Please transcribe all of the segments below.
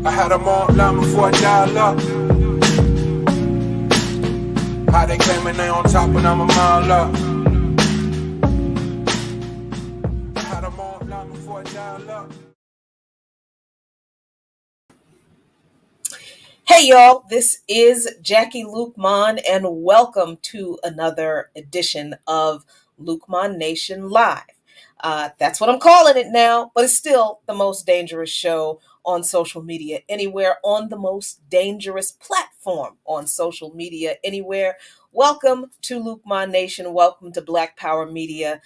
I had them on line before I dial up. How they claiming they on top and I'm a mile up. I had them on line before I dial up. Hey y'all, this is Jackie Lukeman and welcome to another edition of Lukeman Nation Live. That's what I'm calling it now, but it's still the most dangerous show on social media anywhere, on the most dangerous platform on social media anywhere. Welcome to Lukeman Nation. Welcome to Black Power Media.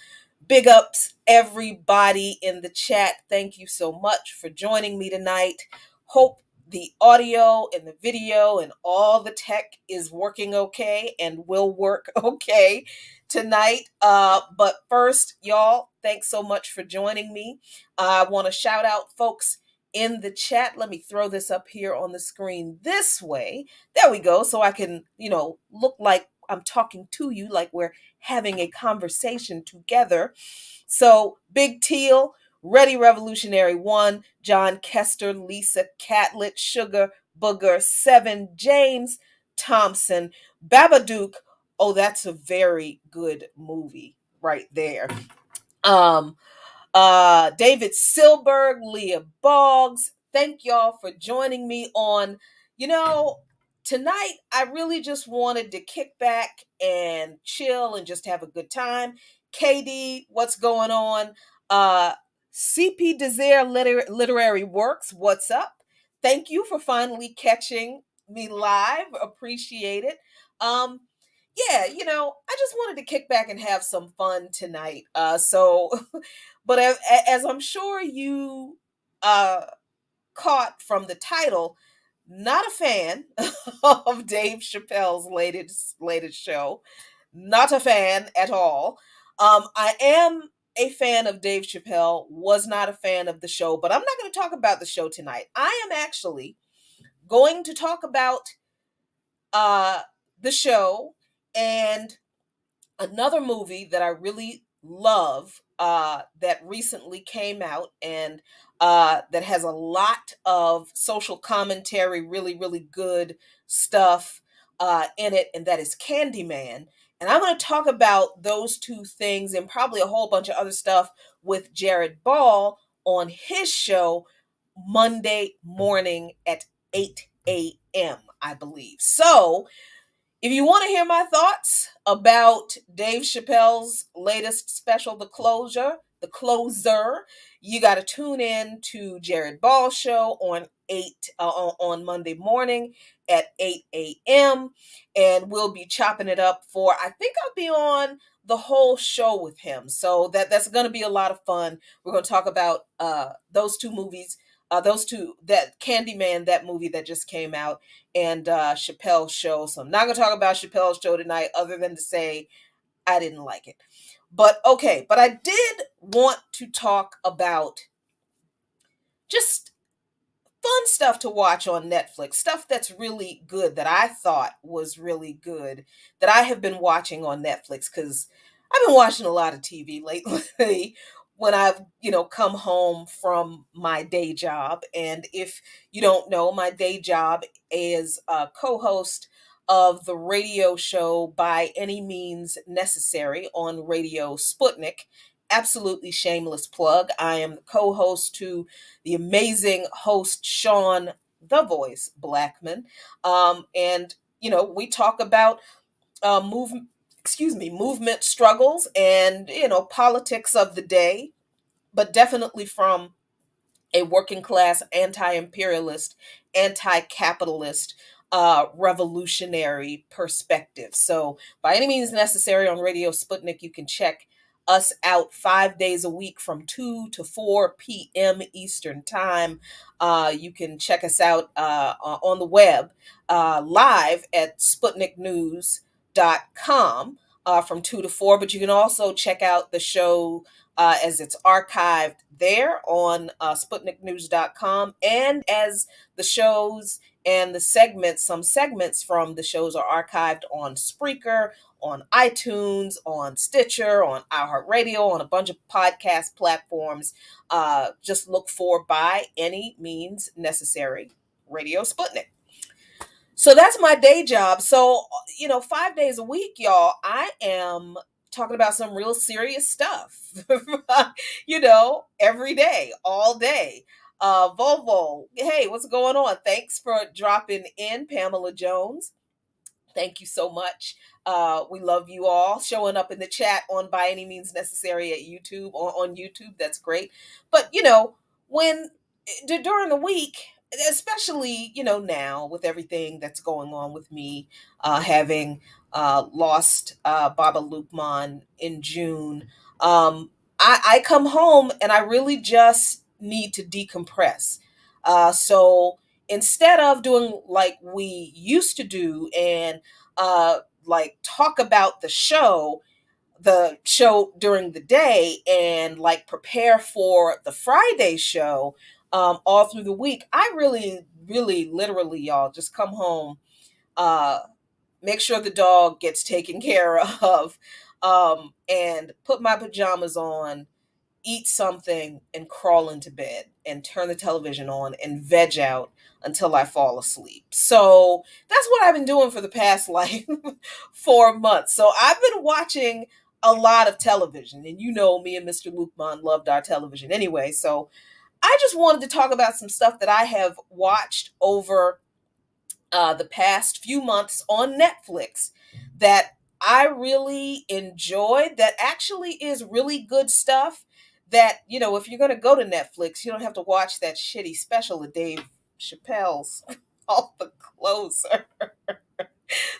Big ups, everybody in the chat. Thank you so much for joining me tonight. Hope the audio and the video and all the tech is working okay and will work okay tonight. But first, y'all, thanks so much for joining me. I want to shout out folks in the chat. Let me throw this up here on the screen this way. There we go. So I can, look like I'm talking to you, like we're having a conversation together. So Big Teal, Ready Revolutionary 1, John Kester, Lisa Catlett, Sugar Booger 7, James Thompson, Babadook. Oh, that's a very good movie right there. David Silberg, Leah Boggs. Thank y'all for joining me on, tonight I really just wanted to kick back and chill and just have a good time. KD, what's going on? CP Desire Literary Works, what's up? Thank you for finally catching me live. Appreciate it. Yeah, I just wanted to kick back and have some fun tonight. But as I'm sure you caught from the title, not a fan of Dave Chappelle's latest show. Not a fan at all. I am a fan of Dave Chappelle, was not a fan of the show, but I'm not going to talk about the show tonight. I am actually going to talk about the show and another movie that I really love that recently came out and that has a lot of social commentary, really, really good stuff in it, and that is Candyman. And I'm going to talk about those two things and probably a whole bunch of other stuff with Jared Ball on his show Monday morning at 8 a.m., I believe. So, if you want to hear my thoughts about Dave Chappelle's latest special, The Closer, you got to tune in to Jared Ball's show on Monday morning at 8 a.m. and we'll be chopping it up for, I think I'll be on the whole show with him. So that's going to be a lot of fun. We're going to talk about those two movies. That Candyman, that movie that just came out, and Chappelle's show. So I'm not going to talk about Chappelle's show tonight other than to say I didn't like it. But okay, but I did want to talk about just fun stuff to watch on Netflix, stuff that's really good that I thought was really good that I have been watching on Netflix because I've been watching a lot of TV lately when I've, come home from my day job. And if you don't know, my day job is a co-host of the radio show By Any Means Necessary on Radio Sputnik. Absolutely shameless plug. I am the co-host to the amazing host Sean the Voice Blackman. And we talk about movement struggles and politics of the day, but definitely from a working class, anti-imperialist, anti-capitalist, revolutionary perspective. So By Any Means Necessary on Radio Sputnik, you can check us out 5 days a week from 2 to 4 p.m. Eastern Time. You can check us out on the web live at SputnikNews.com from 2 to 4, but you can also check out the show as it's archived there on SputnikNews.com, and as the shows and some segments from the shows are archived on Spreaker, on iTunes, on Stitcher, on iHeartRadio, on a bunch of podcast platforms. Just look for By Any Means Necessary Radio Sputnik. So that's my day job. So, 5 days a week, y'all, I am talking about some real serious stuff, every day, all day. Volvo, hey, what's going on? Thanks for dropping in, Pamela Jones. Thank you so much. We love you all showing up in the chat on By Any Means Necessary at YouTube or on YouTube. That's great. But when during the week, especially now with everything that's going on with me, having lost Baba Lukman in June, I come home and I really just need to decompress. So instead of doing like we used to do and like talk about the show during the day and like prepare for the Friday show all through the week, I really, really, literally, y'all, just come home, uh, make sure the dog gets taken care of, and put my pajamas on, eat something, and crawl into bed and turn the television on and veg out until I fall asleep. So that's what I've been doing for the past like 4 months. So I've been watching a lot of television, and me and Mr. Lukman loved our television anyway. So I just wanted to talk about some stuff that I have watched over the past few months on Netflix that I really enjoyed, that actually is really good stuff. That, if you're going to go to Netflix, you don't have to watch that shitty special of Dave Chappelle's All the Closer.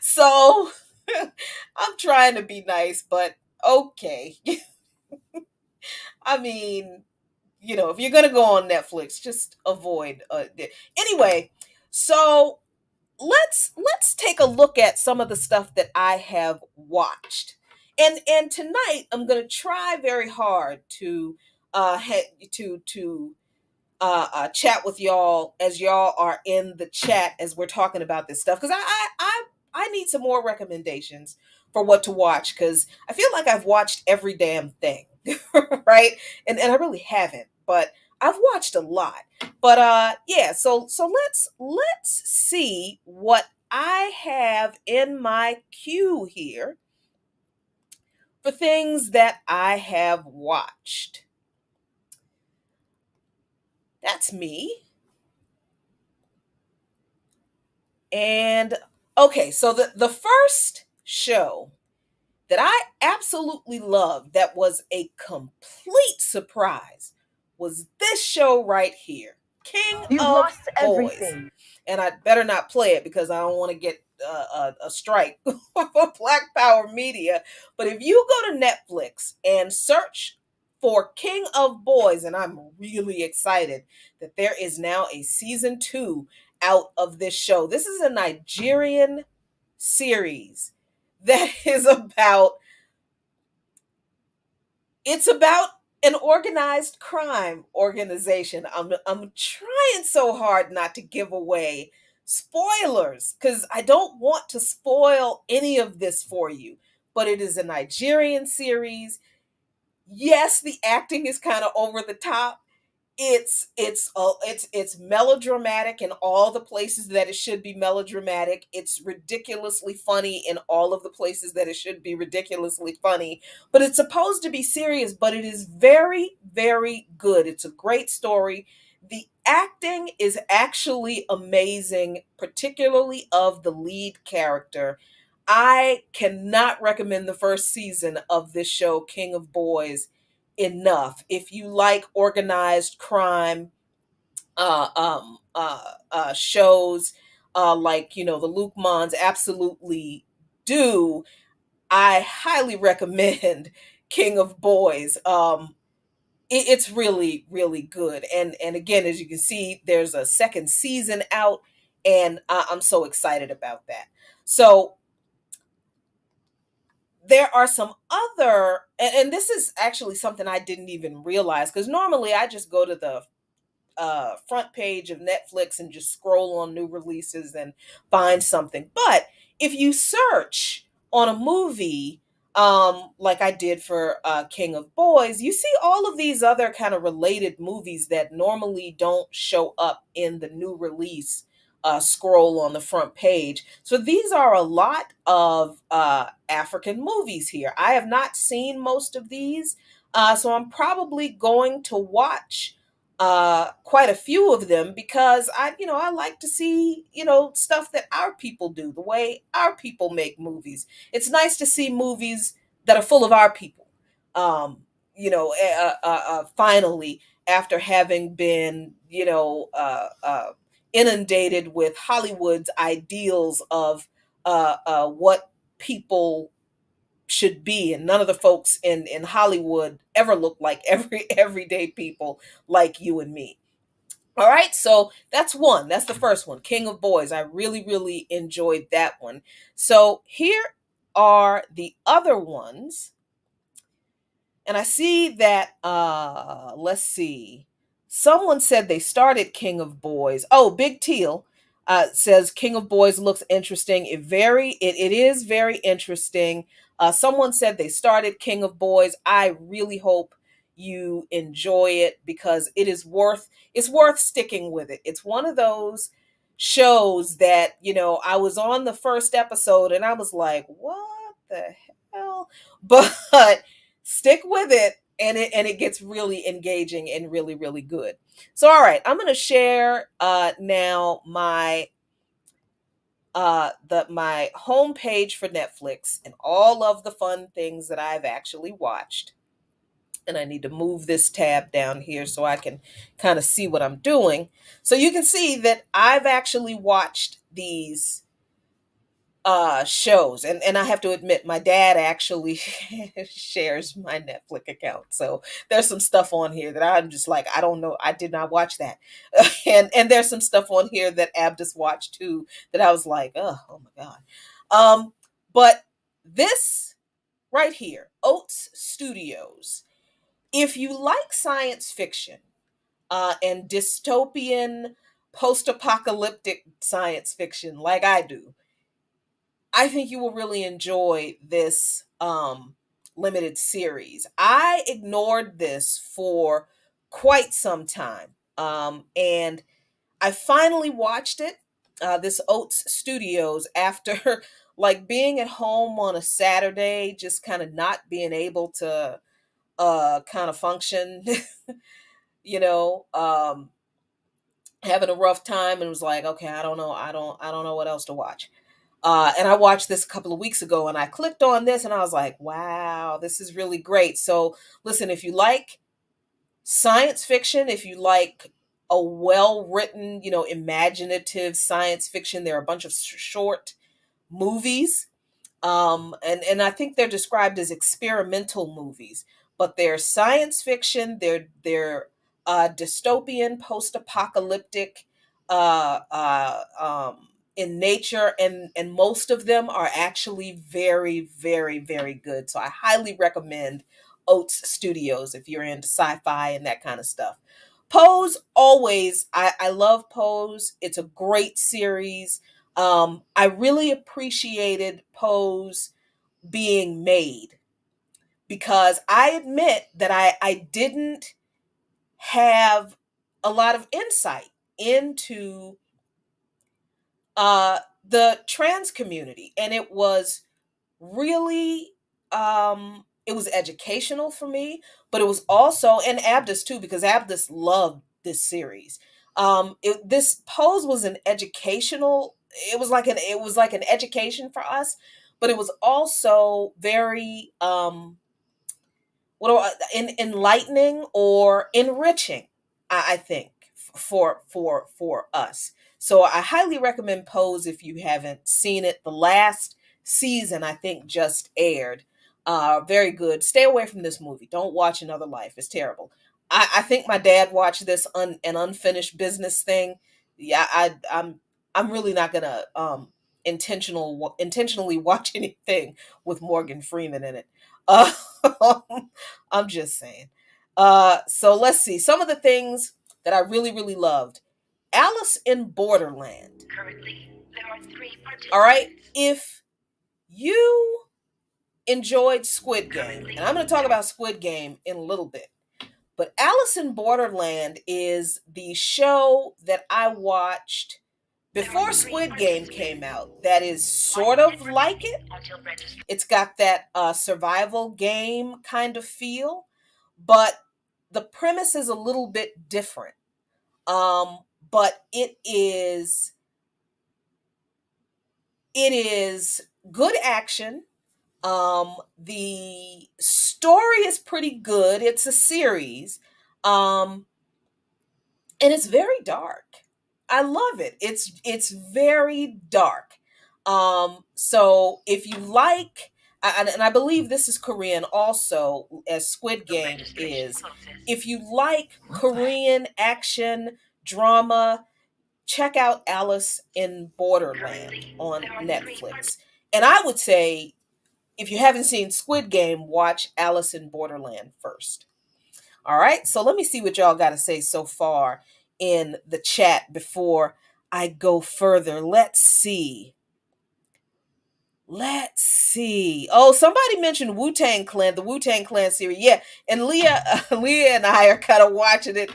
So I'm trying to be nice, but okay. I mean, if you're going to go on Netflix, just avoid. Anyway, so let's take a look at some of the stuff that I have watched. And tonight I'm going to try very hard to chat with y'all as y'all are in the chat as we're talking about this stuff, because I need some more recommendations for what to watch, because I feel like I've watched every damn thing, right? And I really haven't, but I've watched a lot. But yeah, so let's see what I have in my queue here for things that I have watched. That's me. And okay, so the first show that I absolutely loved that was a complete surprise was this show right here, King You've of lost Boys. everything. And I better not play it because I don't want to get a strike for Black Power Media. But if you go to Netflix and search for King of Boys, and I'm really excited that there is now a season 2 out of this show. This is a Nigerian series that is about an organized crime organization. I'm trying so hard not to give away spoilers because I don't want to spoil any of this for you. But it is a Nigerian series. Yes, the acting is kind of over the top. It's melodramatic in all the places that it should be melodramatic. It's ridiculously funny in all of the places that it should be ridiculously funny. But it's supposed to be serious, but it is very, very good. It's a great story. The acting is actually amazing, particularly of the lead character. I cannot recommend the first season of this show, King of Boys, enough. If you like organized crime shows, like the Lukmans absolutely do, I highly recommend King of Boys. It's really, really good. And again, as you can see, there's a second season out, and I'm so excited about that. So there are some other, and this is actually something I didn't even realize, because normally I just go to the front page of Netflix and just scroll on new releases and find something. But if you search on a movie, like I did for King of Boys, you see all of these other kind of related movies that normally don't show up in the new release scroll on the front page. So these are a lot of African movies here. I have not seen most of these, so I'm probably going to watch quite a few of them because I like to see, stuff that our people do, the way our people make movies. It's nice to see movies that are full of our people. Um, Finally, after having been, inundated with Hollywood's ideals of what people should be, and none of the folks in Hollywood ever look like everyday people like you and me. All right, so that's one. That's the first one, King of Boys. I really, really enjoyed that one. So here are the other ones. And I see that let's see. Someone said they started King of Boys. Oh, Big Teal says King of Boys looks interesting. It is very interesting. Someone said they started King of Boys. I really hope you enjoy it because it's worth sticking with it. It's one of those shows that, I was on the first episode and I was like, what the hell? But stick with it, and it gets really engaging and really, really good. So all right, I'm going to share now my homepage for Netflix and all of the fun things that I've actually watched. And I need to move this tab down here so I can kind of see what I'm doing. So you can see that I've actually watched these shows, and I have to admit my dad actually shares my Netflix account, so there's some stuff on here that I'm just like, I don't know, I did not watch that. And there's some stuff on here that Abdus watched too that I was like, oh my god. But this right here, Oats Studios, if you like science fiction and dystopian post-apocalyptic science fiction like I do, I think you will really enjoy this limited series. I ignored this for quite some time, and I finally watched it. This Oats Studios, after like being at home on a Saturday, just kind of not being able to kind of function, you know, um, having a rough time, and was like, okay, I don't know what else to watch. And I watched this a couple of weeks ago and I clicked on this and I was like, wow, this is really great. So, listen, if you like science fiction, if you like a well written, imaginative science fiction, there are a bunch of short movies, and I think they're described as experimental movies, but they're science fiction. They're dystopian, post-apocalyptic, in nature, and most of them are actually very, very, very good. So I highly recommend Oats Studios if you're into sci-fi and that kind of stuff. Pose, always, I love Pose. It's a great series. I really appreciated Pose being made because I admit that I didn't have a lot of insight into the trans community, and it was really it was educational for me, but it was also, and Abdus too, because Abdus loved this series. This Pose was an educational, it was like an education for us, but it was also very enlightening or enriching, I think, for us. So I highly recommend Pose if you haven't seen it. The last season, I think, just aired. Very good. Stay away from this movie. Don't watch Another Life. It's terrible. I think my dad watched this an unfinished business thing. Yeah, I'm really not gonna intentionally watch anything with Morgan Freeman in it. Uh, I'm just saying. So let's see some of the things that I really, really loved. Alice in Borderland. Currently, there are three All right. participants. If you enjoyed Squid Game, and I'm going to talk about Squid Game in a little bit, but Alice in Borderland is the show that I watched before Squid Game came out that is sort of like it. It's got that survival game kind of feel, but the premise is a little bit different. Um, but it is good action. The story is pretty good. It's a series. Um, and it's very dark. I love it. It's very dark. So if you like, and I believe this is Korean also, as Squid Game is. If you like Korean action drama, check out Alice in Borderland on Netflix. And I would say, if you haven't seen Squid Game, watch Alice in Borderland first. All right, so let me see what y'all got to say so far in the chat before I go further. Let's see. Let's see. Oh, somebody mentioned Wu-Tang Clan, the Wu-Tang Clan series. Yeah, and Leah and I are kind of watching it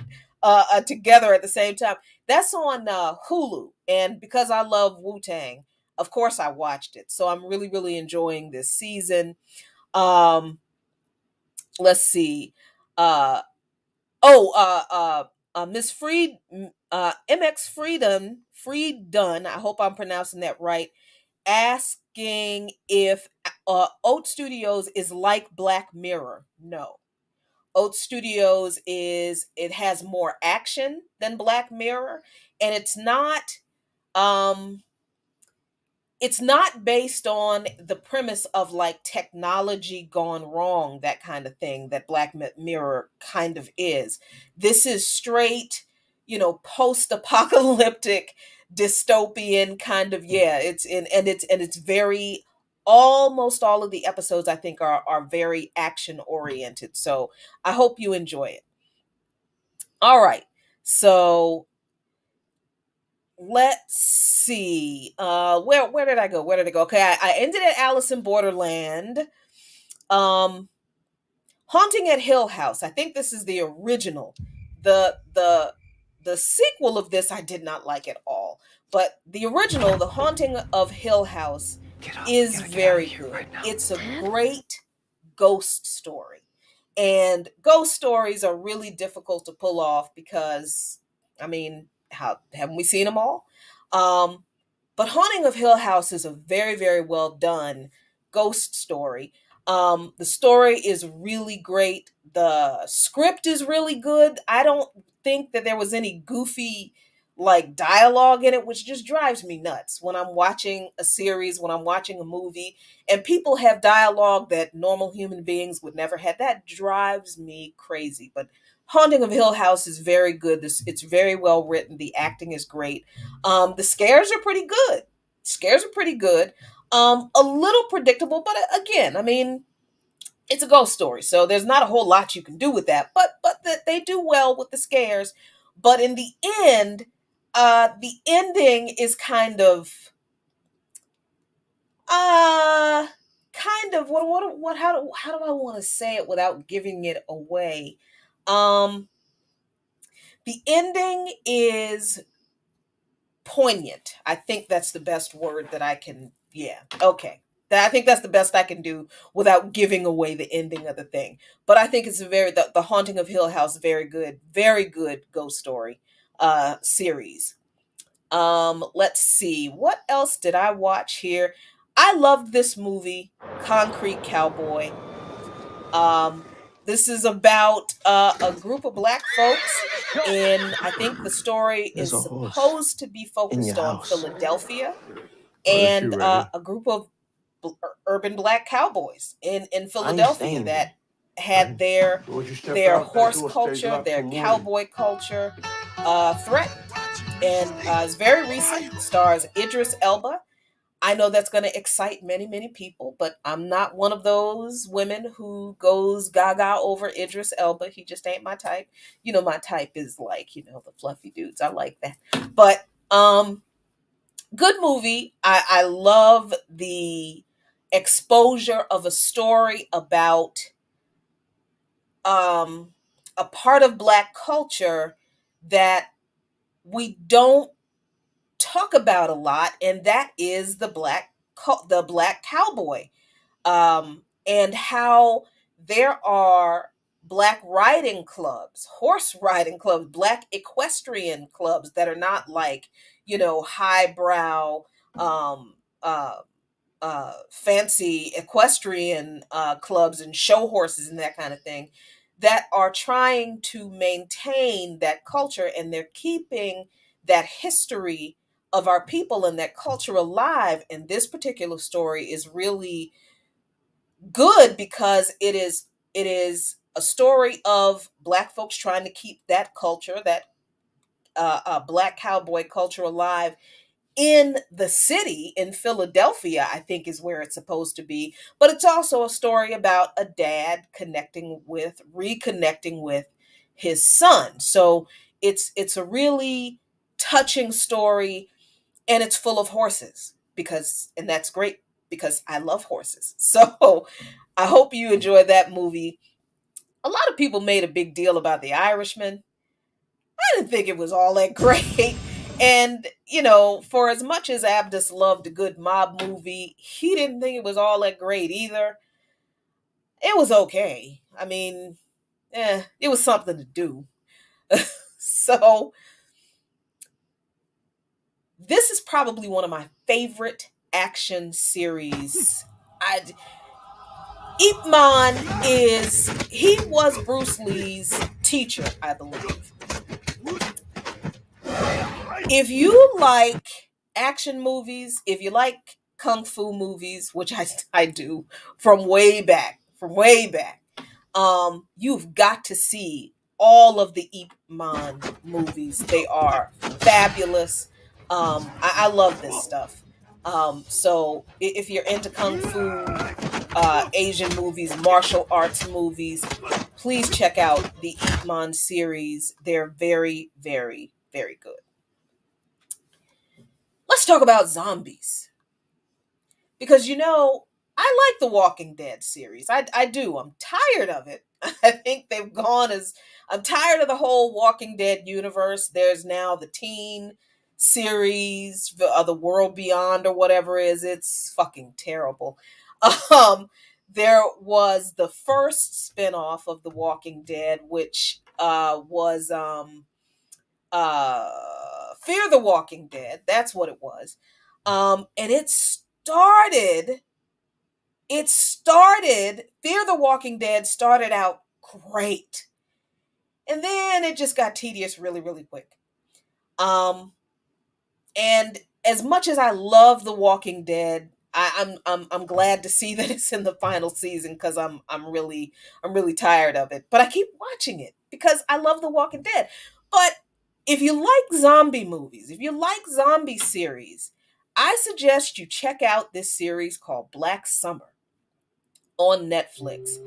together at the same time. That's on Hulu, and because I love Wu-Tang, of course I watched it. So I'm really, really enjoying this season. Um, let's see. Uh, Miss MX Freedon. I hope I'm pronouncing that right. Asking if Oat Studios is like Black Mirror. No, Oat Studios it has more action than Black Mirror, and um it's not based on the premise of like technology gone wrong, that kind of thing that Mirror kind of is. This is straight, post-apocalyptic dystopian kind of, yeah, it's very, almost all of the episodes I think are very action oriented. So I hope you enjoy it. All right. So let's see. Where did I go? Where did I go? Okay, I ended at Alice in Borderland. Um, Haunting at Hill House. I think this is the original. The sequel of this I did not like at all. But the original, The Haunting of Hill House, is very good. It's a great ghost story. And ghost stories are really difficult to pull off because, I mean, how haven't we seen them all? Um, but Haunting of Hill House is a very, very well done ghost story. The story is really great. The script is really good. I don't think that there was any goofy like dialogue in it, which just drives me nuts when I'm watching a series, when I'm watching a movie, and people have dialogue that normal human beings would never have. That drives me crazy. But Haunting of Hill House is very good. It's very well written. The acting is great. The scares are pretty good. Scares are pretty good. A little predictable, but again, I mean, it's a ghost story, so there's not a whole lot you can do with that. But they do well with the scares. But in the end, the ending is uh what how do I want to say it without giving it away? Um, the ending is poignant. I think that's the best word that I can, yeah, okay. I think that's the best I can do without giving away the ending of the thing. But I think it's the Haunting of Hill House, very good ghost story series. Let's see. What else did I watch here? I loved this movie, Concrete Cowboy. Um, this is about a group of black folks, and I think the story There's is a horse supposed to be in focused your on house. Philadelphia Well, if and you're ready. a group of urban black cowboys in I ain't Philadelphia staying that here. had Would you step their out? That horse door stays culture, locked their till morning. cowboy culture threatened. And it's very recent. Stars Idris Elba. I know that's going to excite many, many people, but I'm not one of those women who goes gaga over Idris Elba. He just ain't my type. My type is like, the fluffy dudes. I like that. But good movie. I love the exposure of a story about um, a part of black culture that we don't talk about a lot, and that is the black cowboy, and how there are black riding clubs, horse riding clubs, black equestrian clubs that are not like, highbrow, um, uh, fancy equestrian clubs and show horses and that kind of thing, that are trying to maintain that culture, and they're keeping that history of our people and that culture alive. And this particular story is really good because it is a story of black folks trying to keep that culture, that black cowboy culture, alive in the city, in Philadelphia, I think is where it's supposed to be. But it's also a story about a dad reconnecting with his son. So it's a really touching story, and it's full of horses, and that's great because I love horses. So I hope you enjoy that movie. A lot of people made a big deal about The Irishman. I didn't think it was all that great. And, for as much as Abdus loved a good mob movie, he didn't think it was all that great either. It was okay. I mean, it was something to do. So, this is probably one of my favorite action series. Ip Man he was Bruce Lee's teacher, I believe. If you like action movies, if you like kung fu movies, which I do from way back, you've got to see all of the Ip Man movies. They are fabulous. I love this stuff. So if you're into kung fu, Asian movies, martial arts movies, please check out the Ip Man series. They're very, very, very good. Let's talk about zombies. Because, I like the Walking Dead series. I do. I'm tired of it. I think they've gone as I'm tired of the whole Walking Dead universe. There's now the teen series, the World Beyond or whatever it is. It's fucking terrible. Um, there was the first spin-off of The Walking Dead, which was uh Fear the Walking Dead. That's what it was. And Fear the Walking Dead started out great. And then it just got tedious really, really quick. And as much as I love The Walking Dead, I'm glad to see that it's in the final season, because I'm really tired of it. But I keep watching it because I love The Walking Dead. But if you like zombie movies, if you like zombie series, I suggest you check out this series called Black Summer on Netflix.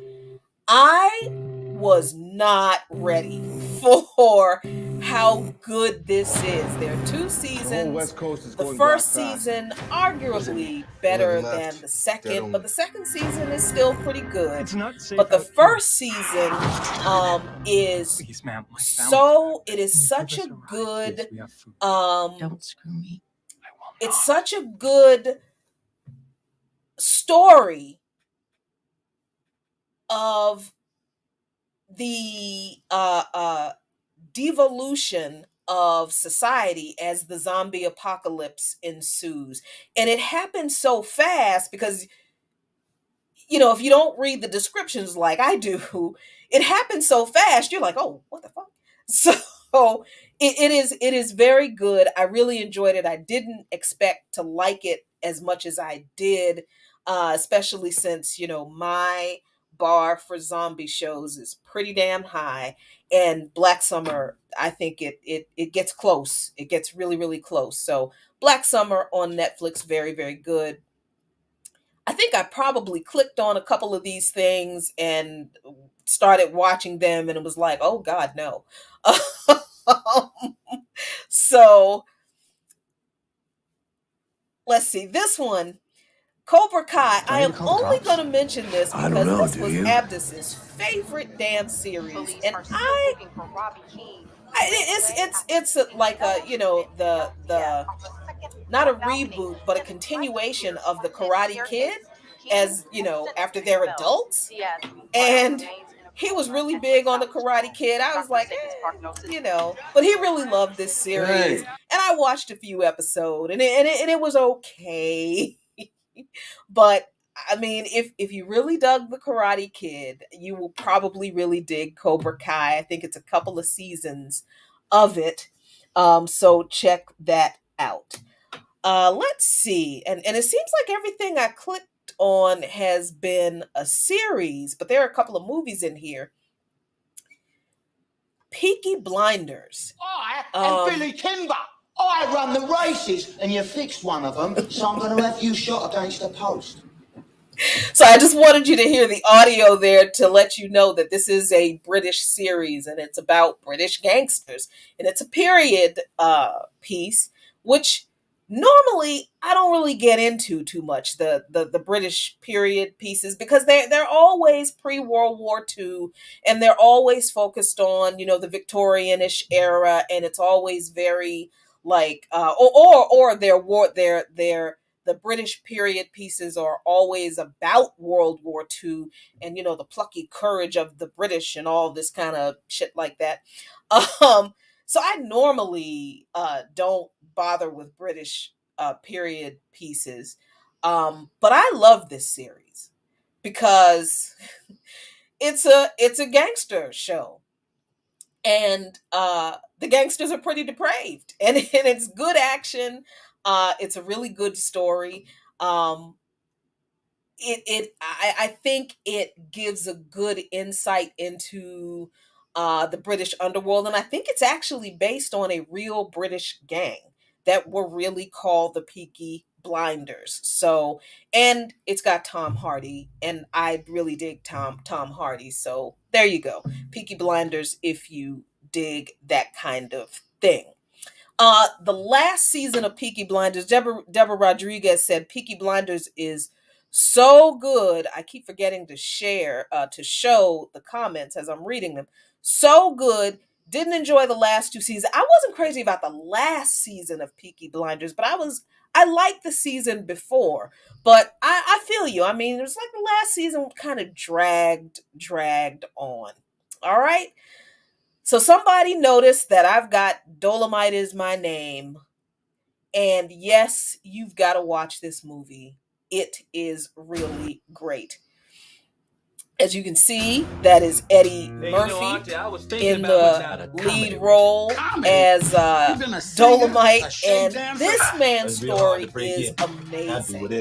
I was not ready for how good this is. There are two seasons. West Coast is The going first black fast. season, arguably better than the second, but the second season is still pretty good. It's not safe But the out here. first season is Please, ma'am, my so it is Can you such give a us ride? good Yes, we have food. Don't screw me. I will it's not. such a good story of the devolution of society as the zombie apocalypse ensues. And it happens so fast because, if you don't read the descriptions like I do, it happens so fast, you're like, oh, what the fuck? So it is very good. I really enjoyed it. I didn't expect to like it as much as I did, especially since, my bar for zombie shows is pretty damn high. And Black Summer, I think it gets close. It gets really, really close. So Black Summer on Netflix, very, very good. I think I probably clicked on a couple of these things and started watching them, and it was like, oh God, no. So let's see. This one, Cobra Kai. I am only going to mention this because this was Abdus's favorite damn series, and it's like the not a reboot, but a continuation of the Karate Kid, as after they're adults. And he was really big on the Karate Kid. I was like, but he really loved this series, and I watched a few episodes, and it was okay. But I mean, if you really dug the Karate Kid, you will probably really dig Cobra Kai. I think it's a couple of seasons of it, so check that out. Let's see, and it seems like everything I clicked on has been a series, but there are a couple of movies in here. Peaky Blinders. And Billy Timber. I run the races, and you fixed one of them, so I'm going to have you shot against the post. So I just wanted you to hear the audio there to let you know that this is a British series, and it's about British gangsters, and it's a period piece, which normally I don't really get into too much, the British period pieces, because they're always pre-World War II, and they're always focused on the Victorianish era, and it's always very like or their the British period pieces are always about World War II, and the plucky courage of the British and all this kind of shit like that. So I normally don't bother with British period pieces, but I love this series because it's a gangster show, and the gangsters are pretty depraved, and it's good action. It's a really good story. I think it gives a good insight into the British underworld, and I think it's actually based on a real British gang that were really called the Peaky Blinders. So, and it's got Tom Hardy, and I really dig Tom Hardy. So there you go, Peaky Blinders, if you dig that kind of thing. The last season of Peaky Blinders, Deborah Rodriguez said Peaky Blinders is so good. I keep forgetting to show the comments as I'm reading them. So good. Didn't enjoy the last two seasons. I wasn't crazy about the last season of Peaky Blinders, but I liked the season before. But I feel you. I mean, it was like the last season kind of dragged on. All right. So somebody noticed that I've got Dolemite is my name. And yes, you've got to watch this movie. It is really great. As you can see, that is Eddie Murphy in the lead role as Dolemite, and this man's story is amazing.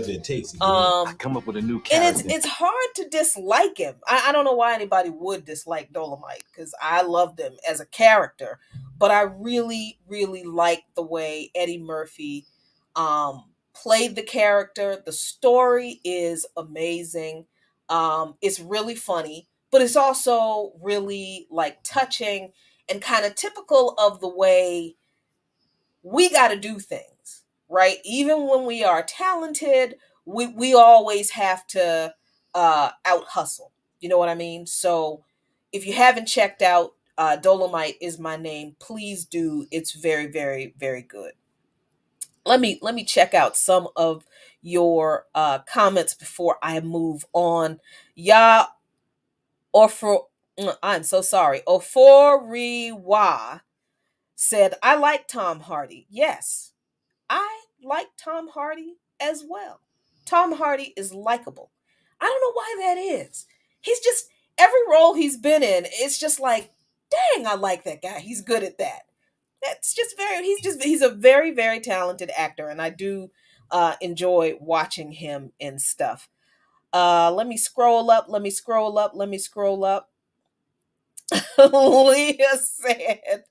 Come up with a new And character. it's hard to dislike him. I don't know why anybody would dislike Dolemite, because I loved him as a character, but I really, really like the way Eddie Murphy played the character. The story is amazing. It's really funny, but it's also really like touching and kind of typical of the way we got to do things, right? Even when we are talented, we always have to out hustle. You know what I mean? So if you haven't checked out Dolemite is my name, please do. It's very, very, very good. Let me check out some of your comments before I move on. Ya or for I'm so sorry. Oforiwa said, I like Tom Hardy. Yes, I like Tom Hardy as well. Tom Hardy is likable. I don't know why that is. He's just, every role he's been in, it's just like, dang, I like that guy. He's good at that. That's just he's a very, very talented actor, and I do enjoy watching him in stuff. Let me scroll up. Leah said,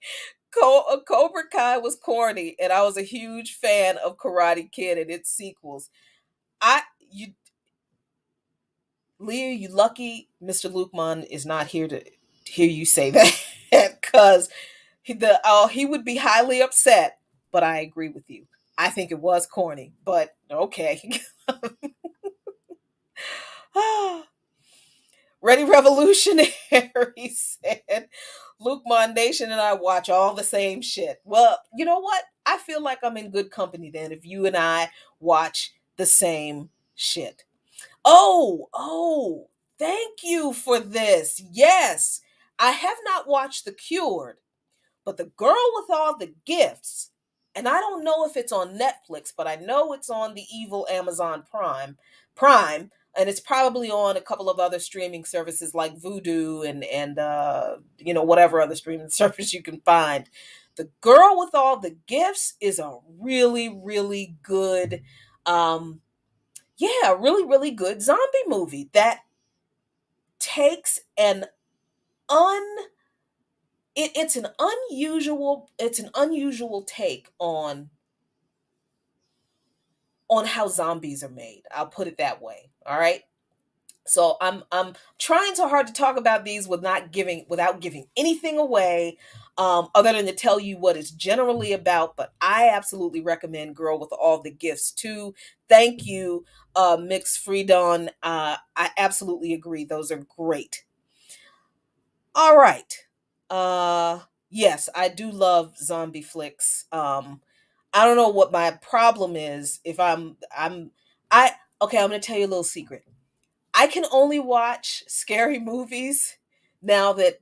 Cobra Kai was corny, and I was a huge fan of Karate Kid and its sequels. Leah, you lucky Mr. Lukeman is not here to hear you say that, because he would be highly upset. But I agree with you. I think it was corny, but okay. Ready Revolutionary said, Luke Mondation and I watch all the same shit. Well, you know what? I feel like I'm in good company then if you and I watch the same shit. Oh, thank you for this. Yes, I have not watched The Cured, but The Girl with All the Gifts, and I don't know if it's on Netflix, but I know it's on the evil Amazon Prime, and it's probably on a couple of other streaming services like Vudu and whatever other streaming service you can find. The Girl with All the Gifts is a really, really good really, really good zombie movie that takes un it's an unusual take on how zombies are made. I'll put it that way. All right. So I'm trying so hard to talk about these without giving anything away, other than to tell you what it's generally about. But I absolutely recommend Girl with All the Gifts too. Thank you, Mix Freedon. I absolutely agree. Those are great. All right. Yes, I do love zombie flicks. I don't know what my problem is. If I okay, I'm gonna tell you a little secret. I can only watch scary movies now that,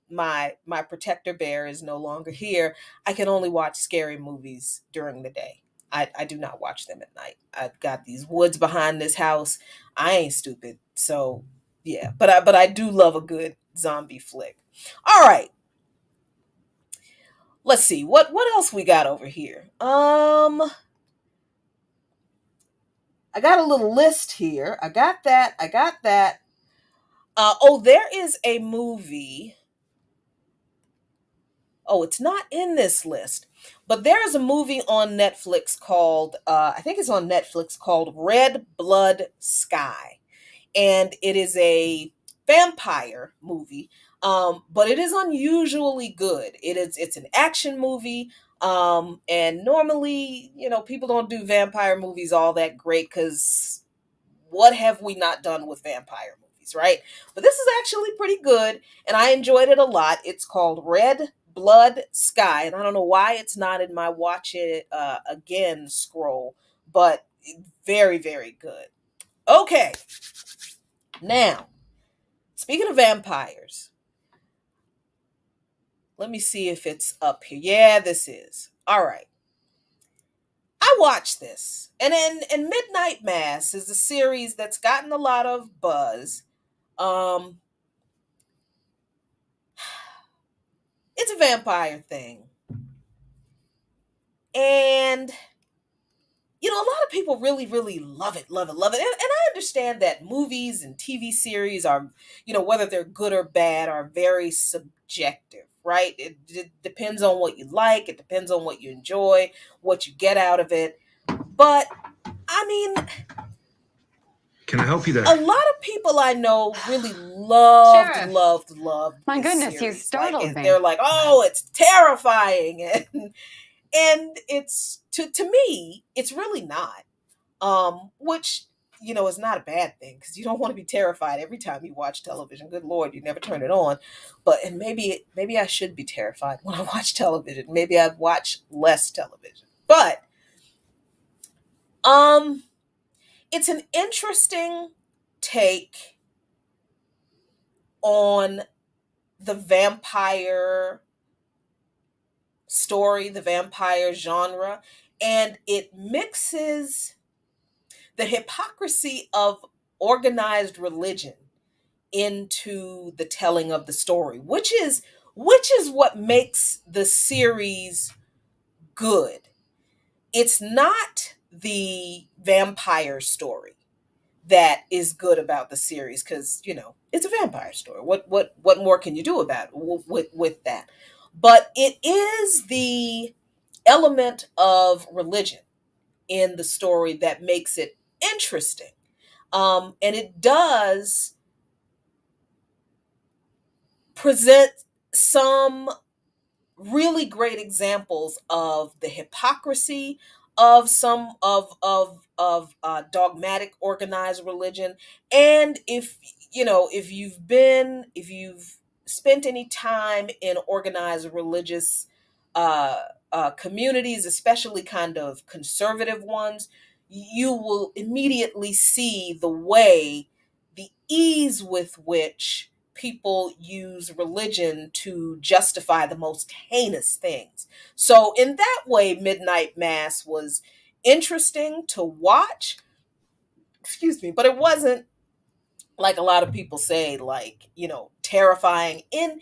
my protector bear is no longer here. I can only watch scary movies during the day. I do not watch them at night. I've got these woods behind this house. I ain't stupid. So, yeah, but I do love a good zombie flick. All right. Let's see. What else we got over here? I got a little list here. I got that. There is a movie. Oh, it's not in this list, but there is a movie on Netflix called, I think it's on Netflix called Red Blood Sky. And it is a vampire movie, but it is unusually good. It's an action movie. And normally, people don't do vampire movies all that great because what have we not done with vampire movies, right? But this is actually pretty good, and I enjoyed it a lot. It's called Red Blood Sky, and I don't know why it's not in my watch it again scroll, but very, very good. Okay, now, speaking of vampires, let me see if it's up here. Yeah, this is. All right. I watched this, and Midnight Mass is a series that's gotten a lot of buzz. Um, it's a vampire thing. And a lot of people really, really love it, love it, love it. And I understand that movies and TV series are, whether they're good or bad, are very subjective, right? It depends on what you like. It depends on what you enjoy, what you get out of it. But, I mean, Can I help you there? a lot of people I know really loved, Sheriff. loved My this goodness, you series. startled me. They're like, oh, it's terrifying. And it's, to me, it's really not. Which, is not a bad thing because you don't want to be terrified every time you watch television. Good Lord, you never turn it on. And maybe I should be terrified when I watch television. Maybe I'd watch less television. But it's an interesting take on the vampire story, the vampire genre, and it mixes the hypocrisy of organized religion into the telling of the story, which is what makes the series good. It's not the vampire story that is good about the series because it's a vampire story. What more can you do about it with that? But it is the element of religion in the story that makes it interesting. And it does present some really great examples of the hypocrisy of some of dogmatic organized religion. And if you've spent any time in organized religious communities, especially kind of conservative ones, you will immediately see the ease with which people use religion to justify the most heinous things. So, in that way, Midnight Mass was interesting to watch. Excuse me, but it wasn't, like a lot of people say, like, terrifying in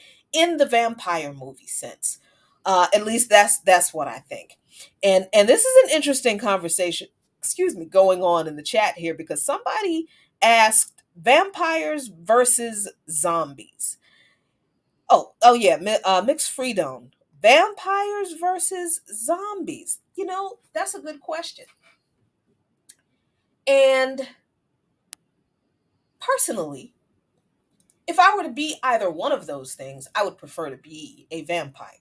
the vampire movie sense. At least that's what I think. And this is an interesting conversation, excuse me, going on in the chat here, because somebody asked vampires versus zombies. Oh yeah, Mixed Freedom. Vampires versus zombies. That's a good question. And personally, if I were to be either one of those things, I would prefer to be a vampire,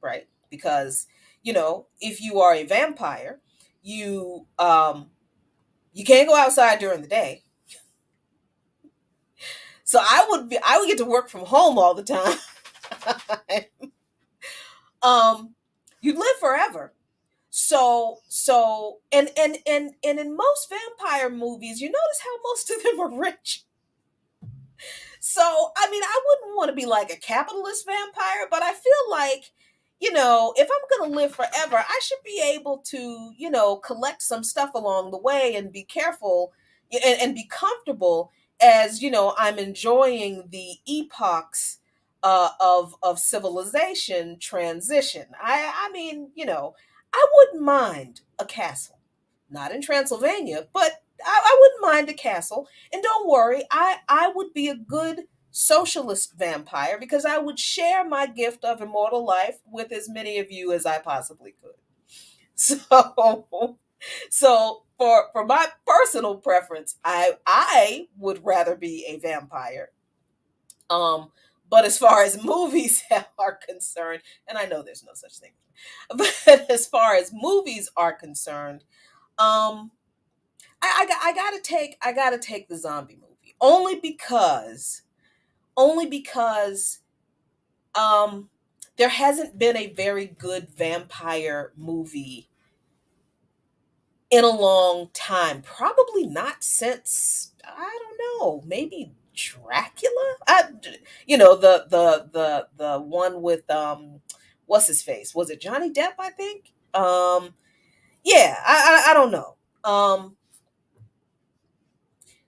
right? Because, if you are a vampire, you can't go outside during the day. So I would get to work from home all the time. You'd live forever. And in most vampire movies, you notice how most of them are rich. So, I mean, I wouldn't want to be like a capitalist vampire, but I feel like, if I'm going to live forever, I should be able to, collect some stuff along the way and be careful and be comfortable as, I'm enjoying the epochs of civilization transition. I mean, I wouldn't mind a castle. Not in Transylvania, but I wouldn't mind a castle. And don't worry, I would be a good socialist vampire, because I would share my gift of immortal life with as many of you as I possibly could. So for my personal preference, I would rather be a vampire. But as far as movies are concerned, and I know there's no such thing, but as far as movies are concerned, I gotta take the zombie movie, only because there hasn't been a very good vampire movie in a long time. Probably not since, I don't know, maybe Dracula. The one with what's his face? Was it Johnny Depp? I think. Yeah, I don't know.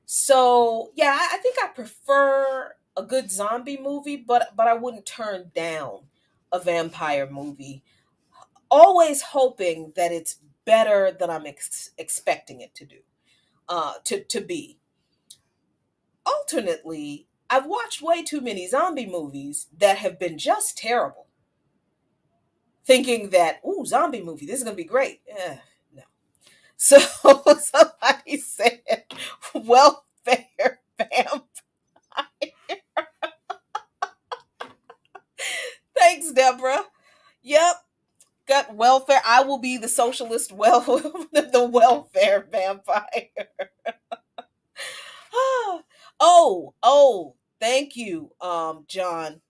So yeah, I think I prefer a good zombie movie, but I wouldn't turn down a vampire movie. Always hoping that it's better than I'm expecting it to do, to be. Alternately, I've watched way too many zombie movies that have been just terrible, thinking that, ooh, zombie movie, this is gonna be great. No. So somebody said, welfare vampire. Thanks, Deborah. Yep, got welfare. I will be the socialist the welfare vampire. Thank you, John.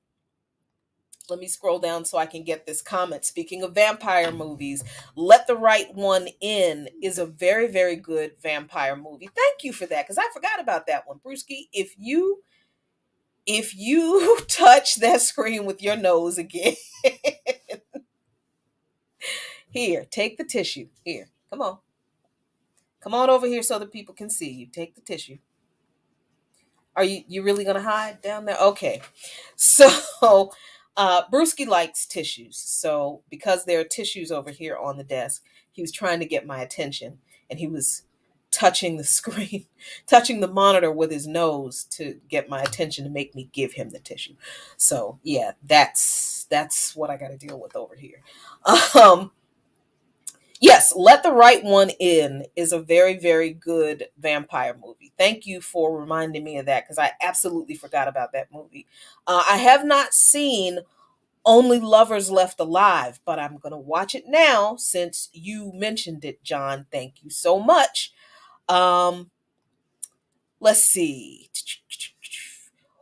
Let me scroll down so I can get this comment. Speaking of vampire movies, Let the Right One In is a very, very good vampire movie. Thank you for that, because I forgot about that one. Brewski, if you touch that screen with your nose again, here, take the tissue. Here, come on. Come on over here so that people can see you. Take the tissue. Are you really gonna hide down there? Okay. So Brewski likes tissues. So because there are tissues over here on the desk, he was trying to get my attention, and he was touching the screen, touching the monitor with his nose to get my attention, to make me give him the tissue. So yeah, that's what I gotta deal with over here. Yes, Let the Right One In is a very, very good vampire movie. Thank you for reminding me of that, because I absolutely forgot about that movie. I have not seen Only Lovers Left Alive, but I'm going to watch it now since you mentioned it, John. Thank you so much. Let's see.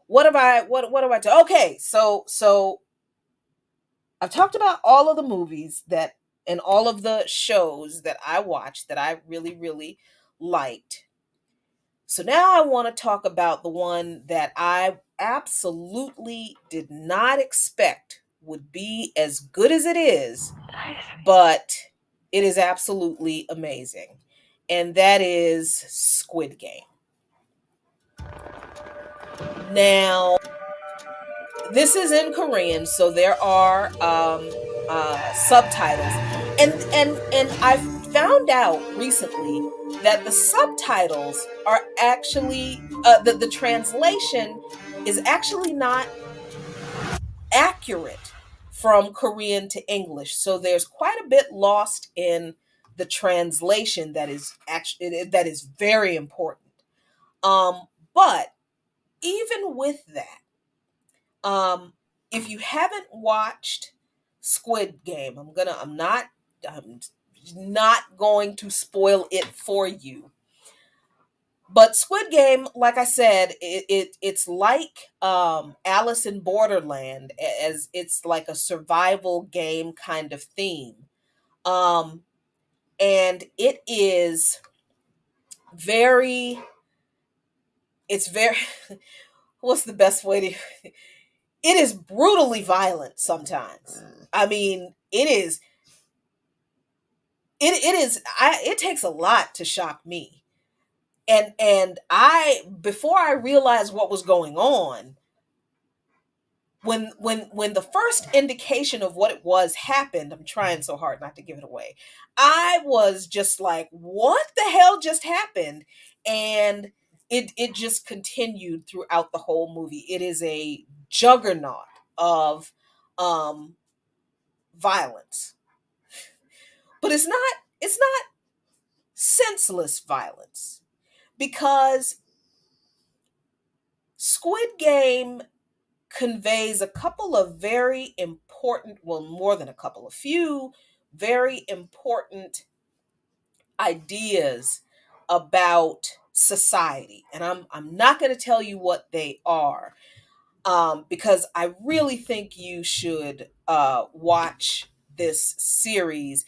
What have I done? Okay, so I've talked about all of the movies that and all of the shows that I watched that I really, really liked. So now I want to talk about the one that I absolutely did not expect would be as good as it is, but it is absolutely amazing. And that is Squid Game. Now, this is in Korean, so there are subtitles, and I found out recently that the subtitles are actually the translation is actually not accurate from Korean to English. So there's quite a bit lost in the translation that is very important. But even with that, if you haven't watched Squid Game, I'm not going to spoil it for you. But Squid Game, like I said, it's like Alice in Borderland, as it's like a survival game kind of theme. Um, and it is very, it's very, what's the best way to, it is brutally violent sometimes. I mean, it takes a lot to shock me. And I, before I realized what was going on, when the first indication of what it was happened, I'm trying so hard not to give it away. I was just like, what the hell just happened? And it just continued throughout the whole movie. It is a juggernaut of um violence. But it's not senseless violence, because Squid Game conveys a couple of very important, well, more than a couple, a few very important ideas about society. And I'm not going to tell you what they are, because I really think you should watch this series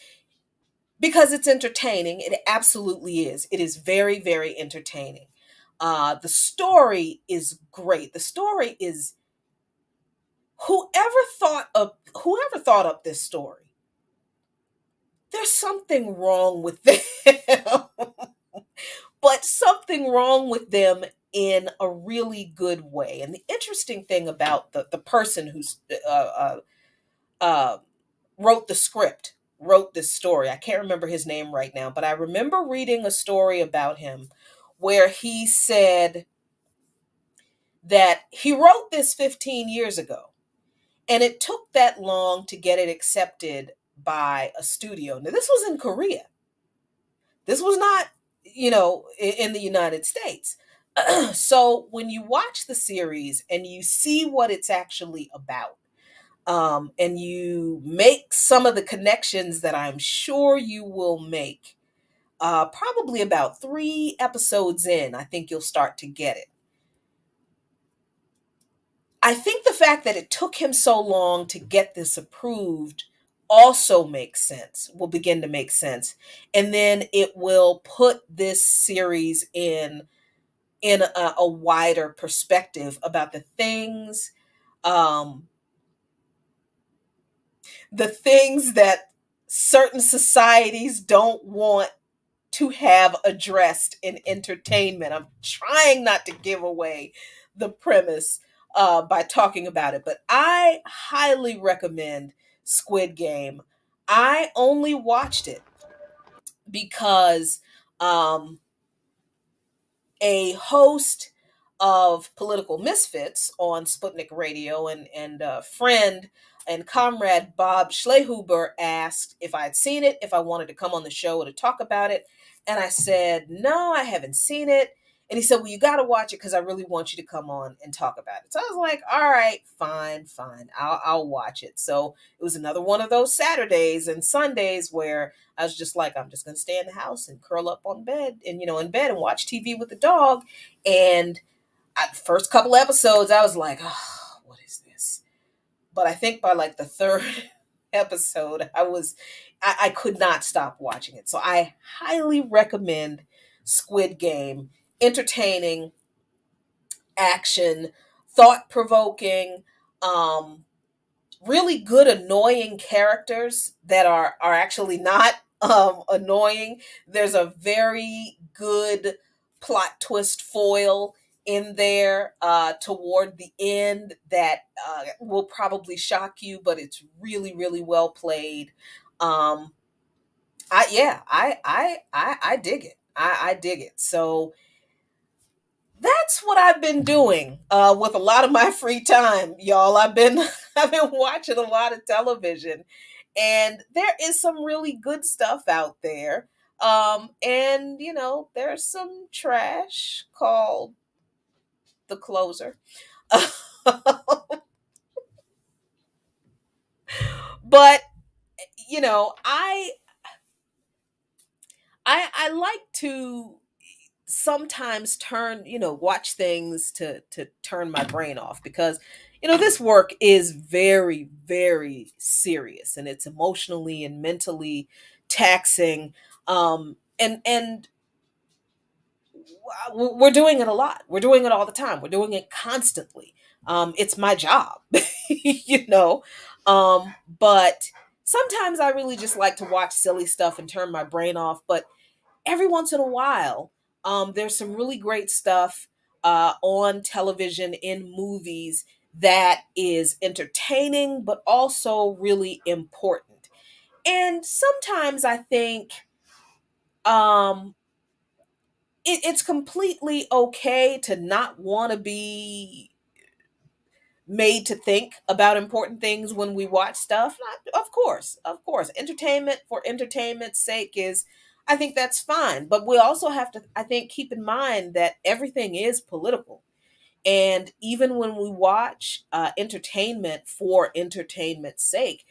because it's entertaining. It absolutely is. It is very, very entertaining. The story is great. The story is, whoever thought up this story, there's something wrong with them. But something wrong with them in a really good way. And the interesting thing about the person who's uh, wrote the script, wrote this story, I can't remember his name right now, but I remember reading a story about him where he said that he wrote this 15 years ago. And it took that long to get it accepted by a studio. Now, this was in Korea. This was not, in the United States. So when you watch the series and you see what it's actually about, and you make some of the connections that I'm sure you will make, probably about 3 episodes in, I think you'll start to get it. I think the fact that it took him so long to get this approved also makes sense, will begin to make sense. And then it will put this series in a wider perspective about um, the things that certain societies don't want to have addressed in entertainment. I'm trying not to give away the premise by talking about it, but I highly recommend Squid Game. I only watched it because um, a host of Political Misfits on Sputnik Radio and friend and comrade Bob Schlehuber asked if I had seen it, if I wanted to come on the show to talk about it. And I said, no, I haven't seen it. And he said, well, you got to watch it because I really want you to come on and talk about it. So I was like, all right, fine. I'll watch it. So it was another one of those Saturdays and Sundays where I was just like, I'm just going to stay in the house and curl up on bed and, in bed and watch TV with the dog. And first couple episodes, I was like, oh, what is this? But I think by like the third episode, I could not stop watching it. So I highly recommend Squid Game. Entertaining, action, thought provoking, really good annoying characters that are actually not annoying. There's a very good plot twist foil in there toward the end that will probably shock you, but it's really, really well played. I dig it. I dig it. So that's what I've been doing with a lot of my free time, y'all. I've been watching a lot of television, and there is some really good stuff out there. And there's some trash called The Closer. But I like to sometimes watch things to turn my brain off, because this work is very, very serious, and it's emotionally and mentally taxing. And we're doing it a lot. We're doing it all the time. We're doing it constantly. It's my job. you know but sometimes I really just like to watch silly stuff and turn my brain off. But every once in a while, there's some really great stuff on television, in movies, that is entertaining, but also really important. And sometimes I think um, it's completely okay to not want to be made to think about important things when we watch stuff. Of course, entertainment for entertainment's sake is, I think that's fine. But we also have to, I think, keep in mind that everything is political. And even when we watch entertainment for entertainment's sake,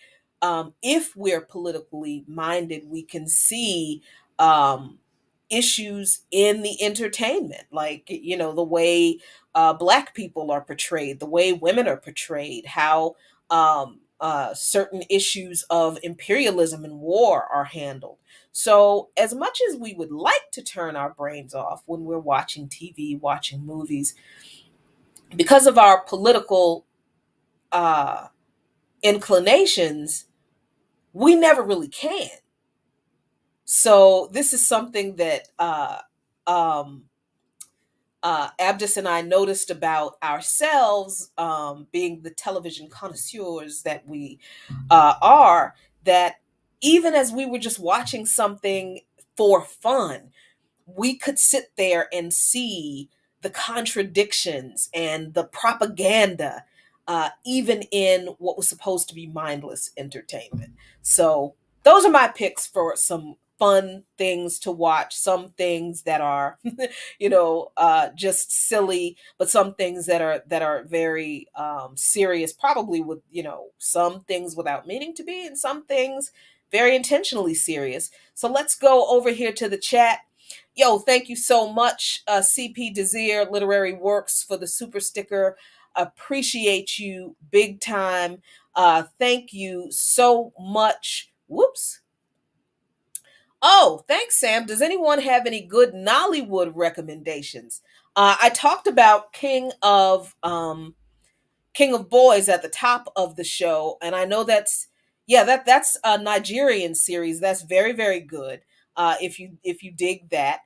if we're politically minded, we can see um, issues in the entertainment, like, the way Black people are portrayed, the way women are portrayed, how certain issues of imperialism and war are handled. So, as much as we would like to turn our brains off when we're watching TV, watching movies, because of our political uh, inclinations, we never really can. So this is something that um, Abdus and I noticed about ourselves, being the television connoisseurs that we are, that even as we were just watching something for fun, we could sit there and see the contradictions and the propaganda, even in what was supposed to be mindless entertainment. So, those are my picks for some fun things to watch. Some things that are, just silly, but some things that are very serious. Probably with some things without meaning to be, and some things very intentionally serious. So let's go over here to the chat. Yo, thank you so much, CP Desir Literary Works, for the super sticker. Appreciate you big time. Thank you so much. Whoops. Oh, thanks, Sam. Does anyone have any good Nollywood recommendations? I talked about King of Boys at the top of the show, and I know that's a Nigerian series that's very, very good. If you dig that,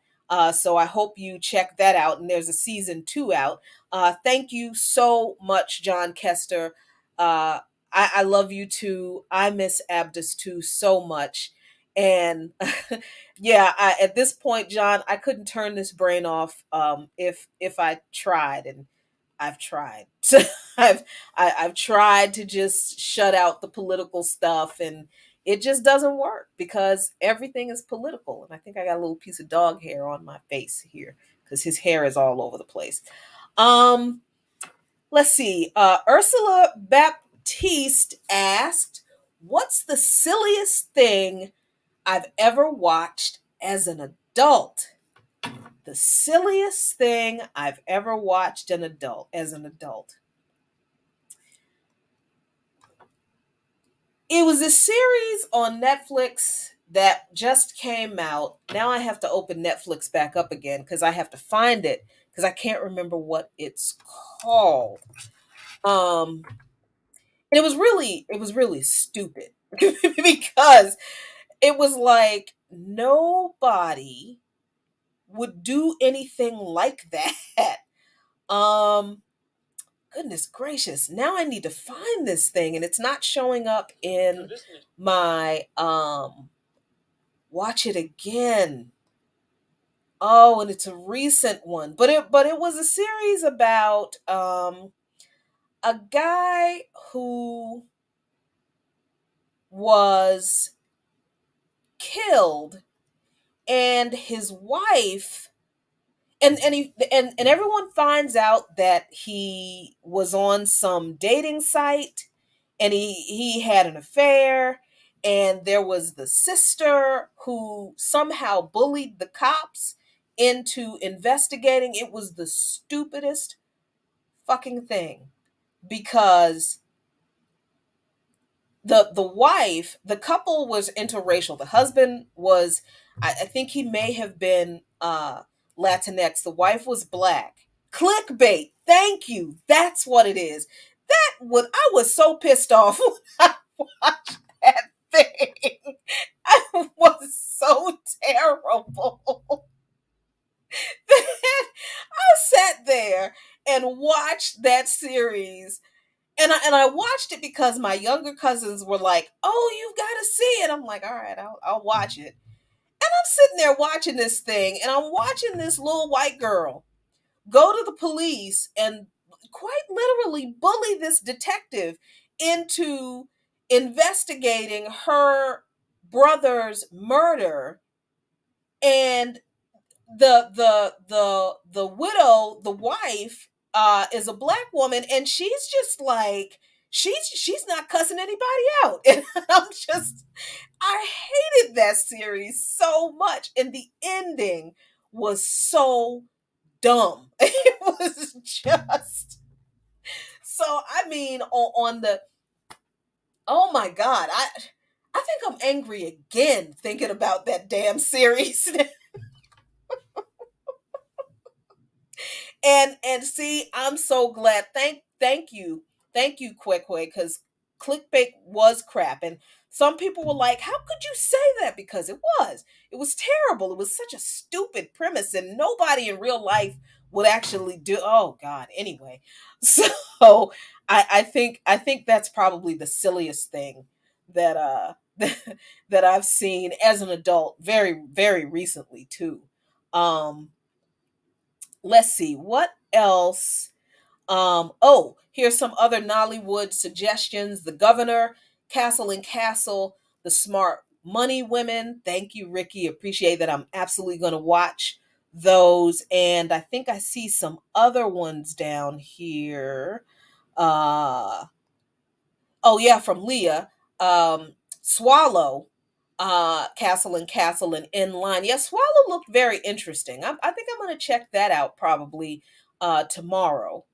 so I hope you check that out. And there's a season 2 out. Thank you so much, John Kester. I love you too. I miss Abdus too so much. And yeah, at this point, John, I couldn't turn this brain off if I tried, and I've tried. I've tried to just shut out the political stuff, and it just doesn't work because everything is political. And I think I got a little piece of dog hair on my face here. because his hair is all over the place. Let's see. Ursula Baptiste asked, "What's the silliest thing I've ever watched as an adult?" The silliest thing I've ever watched as an adult. It was a series on Netflix that just came out. Now I have to open Netflix back up again because I have to find it because I can't remember what it's called. And it was really stupid because it was like nobody would do anything like that. Um Goodness gracious. Now I need to find this thing and it's not showing up in my watch it again. Oh, and it's a recent one. But it was a series about a guy who was killed and his wife and everyone finds out that he was on some dating site and he had an affair, and there was the sister who somehow bullied the cops into investigating. It was the stupidest fucking thing because the couple was interracial. The husband was, I think he may have been Latinx. The wife was black. Clickbait. Thank you. That's what it is. I was so pissed off when I watched that thing. I was so terrible that I sat there and watched that series. And I watched it because my younger cousins were like, "Oh, you've got to see it." I'm like, "All right, I'll watch it." And I'm sitting there watching this thing, and I'm watching this little white girl go to the police and quite literally bully this detective into investigating her brother's murder. And the widow, the wife, is a black woman, and she's just like she's not cussing anybody out. And I hated that series so much, and the ending was so dumb. It was just so. I mean, on the oh my god, I think I'm angry again thinking about that damn series. And see, I'm so glad. Thank you, Quick Way, because clickbait was crap, and some people were like, "How could you say that?" Because it was terrible. It was such a stupid premise, and nobody in real life would actually do. Oh God. Anyway, so I think that's probably the silliest thing that that I've seen as an adult, very very recently too. Um, let's see what else. Here's some other Nollywood suggestions: The Governor, Castle and Castle, The Smart Money Women. Thank you, Ricky. Appreciate that. I'm absolutely going to watch those. And I think I see some other ones down here. Uh, oh yeah, from Leah. Swallow, Castle and Castle and In Line. Yeah, Swallow looked very interesting. I think I'm going to check that out probably tomorrow.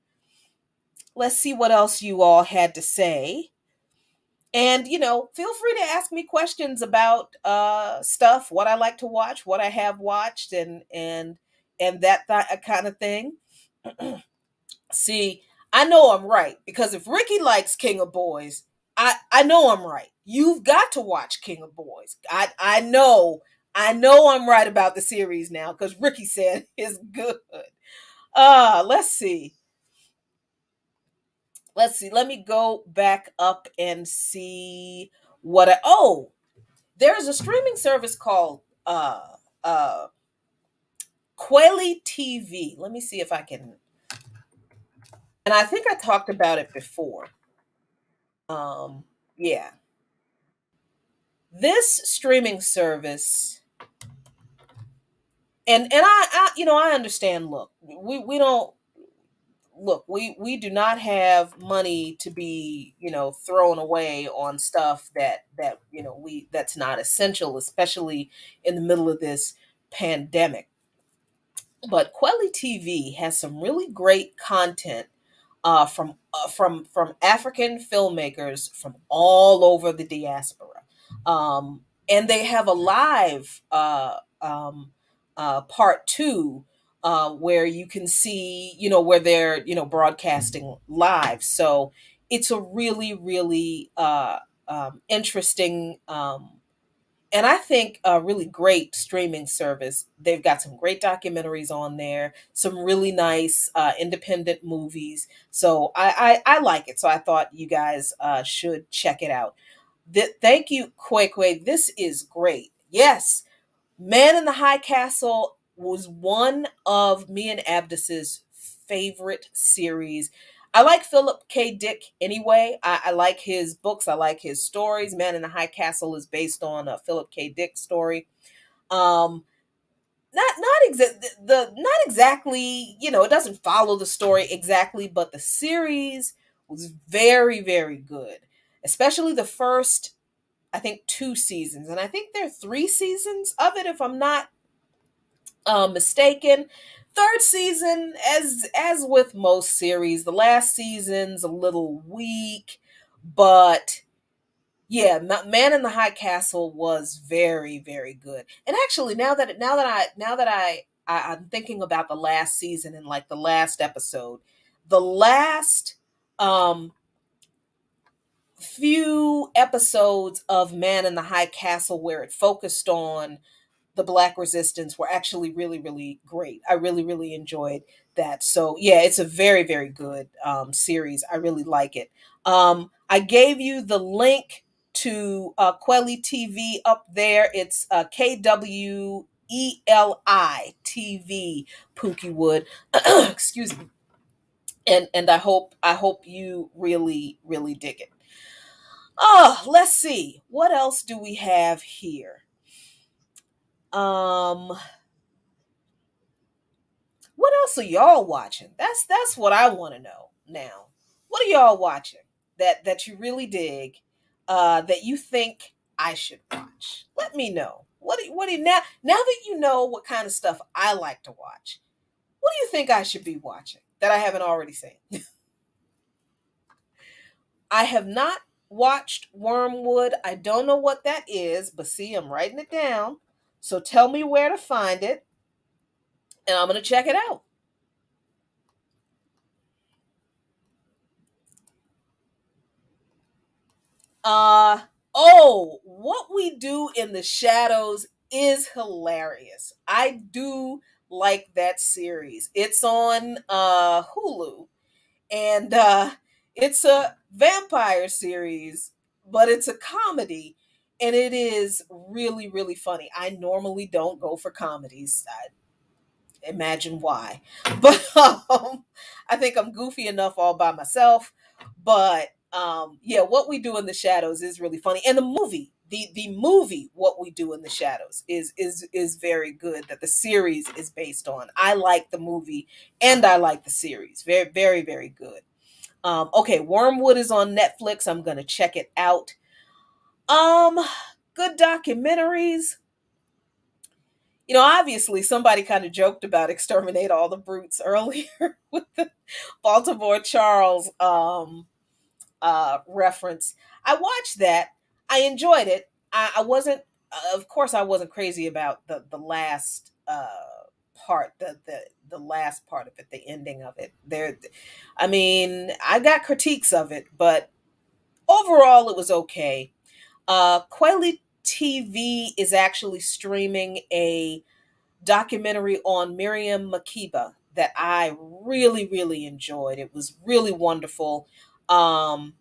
Let's see what else you all had to say. And feel free to ask me questions about stuff, what I like to watch, what I have watched, and that kind of thing. See, I know I'm right because if Ricky likes King of Boys, I know I'm right. You've got to watch King of Boys. I know I'm right about the series now because Ricky said it's good. Let's see. Let me go back up and see there's a streaming service called uh Quelly TV. Let me see if I can, and I think I talked about it before. Yeah. This streaming service And I I understand. Look, we don't look we do not have money to be thrown away on stuff that we that's not essential, especially in the middle of this pandemic. But Quelly TV has some really great content from African filmmakers from all over the diaspora, and they have a live part two, where you can see where they're broadcasting live. So it's a really interesting, and I think a really great streaming service. They've got some great documentaries on there, some really nice independent movies. So I like it. So I thought you guys should check it out. Thank you, Kwekwe. This is great. Yes, Man in the High Castle was one of me and Abdus's favorite series. I like Philip K. Dick anyway. I like his books. I like his stories. Man in the High Castle is based on a Philip K. Dick story. Um, not exactly. It doesn't follow the story exactly, but the series was very good. Especially the first, I think, 2 seasons, and I think there are 3 seasons of it, if I'm not mistaken. Third season, as with most series, the last season's a little weak, but yeah, Man in the High Castle was very good. And actually, I'm thinking about the last season and like the last episode, the last few episodes of Man in the High Castle where it focused on the Black Resistance were actually really great. I really enjoyed that. So yeah, it's a very good series. I really like it. I gave you the link to Quelly TV up there. It's KWELI TV, Pookie Wood. Excuse me. And I hope you really dig it. Oh, let's see. What else do we have here? Um What else are y'all watching? That's what I want to know now. What are y'all watching that you really dig, that you think I should watch? Let me know. What do you, now that you know what kind of stuff I like to watch? What do you think I should be watching that I haven't already seen? I have not watched Wormwood. I don't know what that is, but see, I'm writing it down. So tell me where to find it, and I'm gonna check it out. Uh What We Do in the Shadows is hilarious. I do like that series. It's on Hulu, and it's a vampire series, but it's a comedy, and it is really funny. I normally don't go for comedies. Imagine why. But I think I'm goofy enough all by myself. But yeah, What We Do in the Shadows is really funny. And the movie What We Do in the Shadows is very good, that the series is based on. I like the movie and I like the series. Very good. Okay, Wormwood is on Netflix. I'm gonna check it out. Um Good documentaries. Obviously somebody kind of joked about Exterminate All the Brutes earlier with the Baltimore Charles reference. I watched that. I enjoyed it. I wasn't, of course, I wasn't crazy about the last part, the last part of it, the ending of it. I mean, I got critiques of it, but overall, it was okay. Quelly TV is actually streaming a documentary on Miriam Makeba that I really enjoyed. It was really wonderful. Um,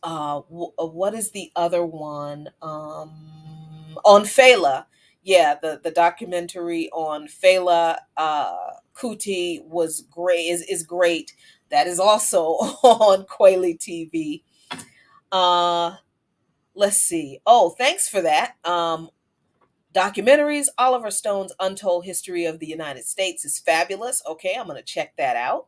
what is the other one? On Fela. Yeah, the documentary on Fela Kuti was great. Is great. That is also on Quayle TV. Uh, let's see. Oh, thanks for that. Documentaries, Oliver Stone's Untold History of the United States is fabulous. Okay, I'm going to check that out.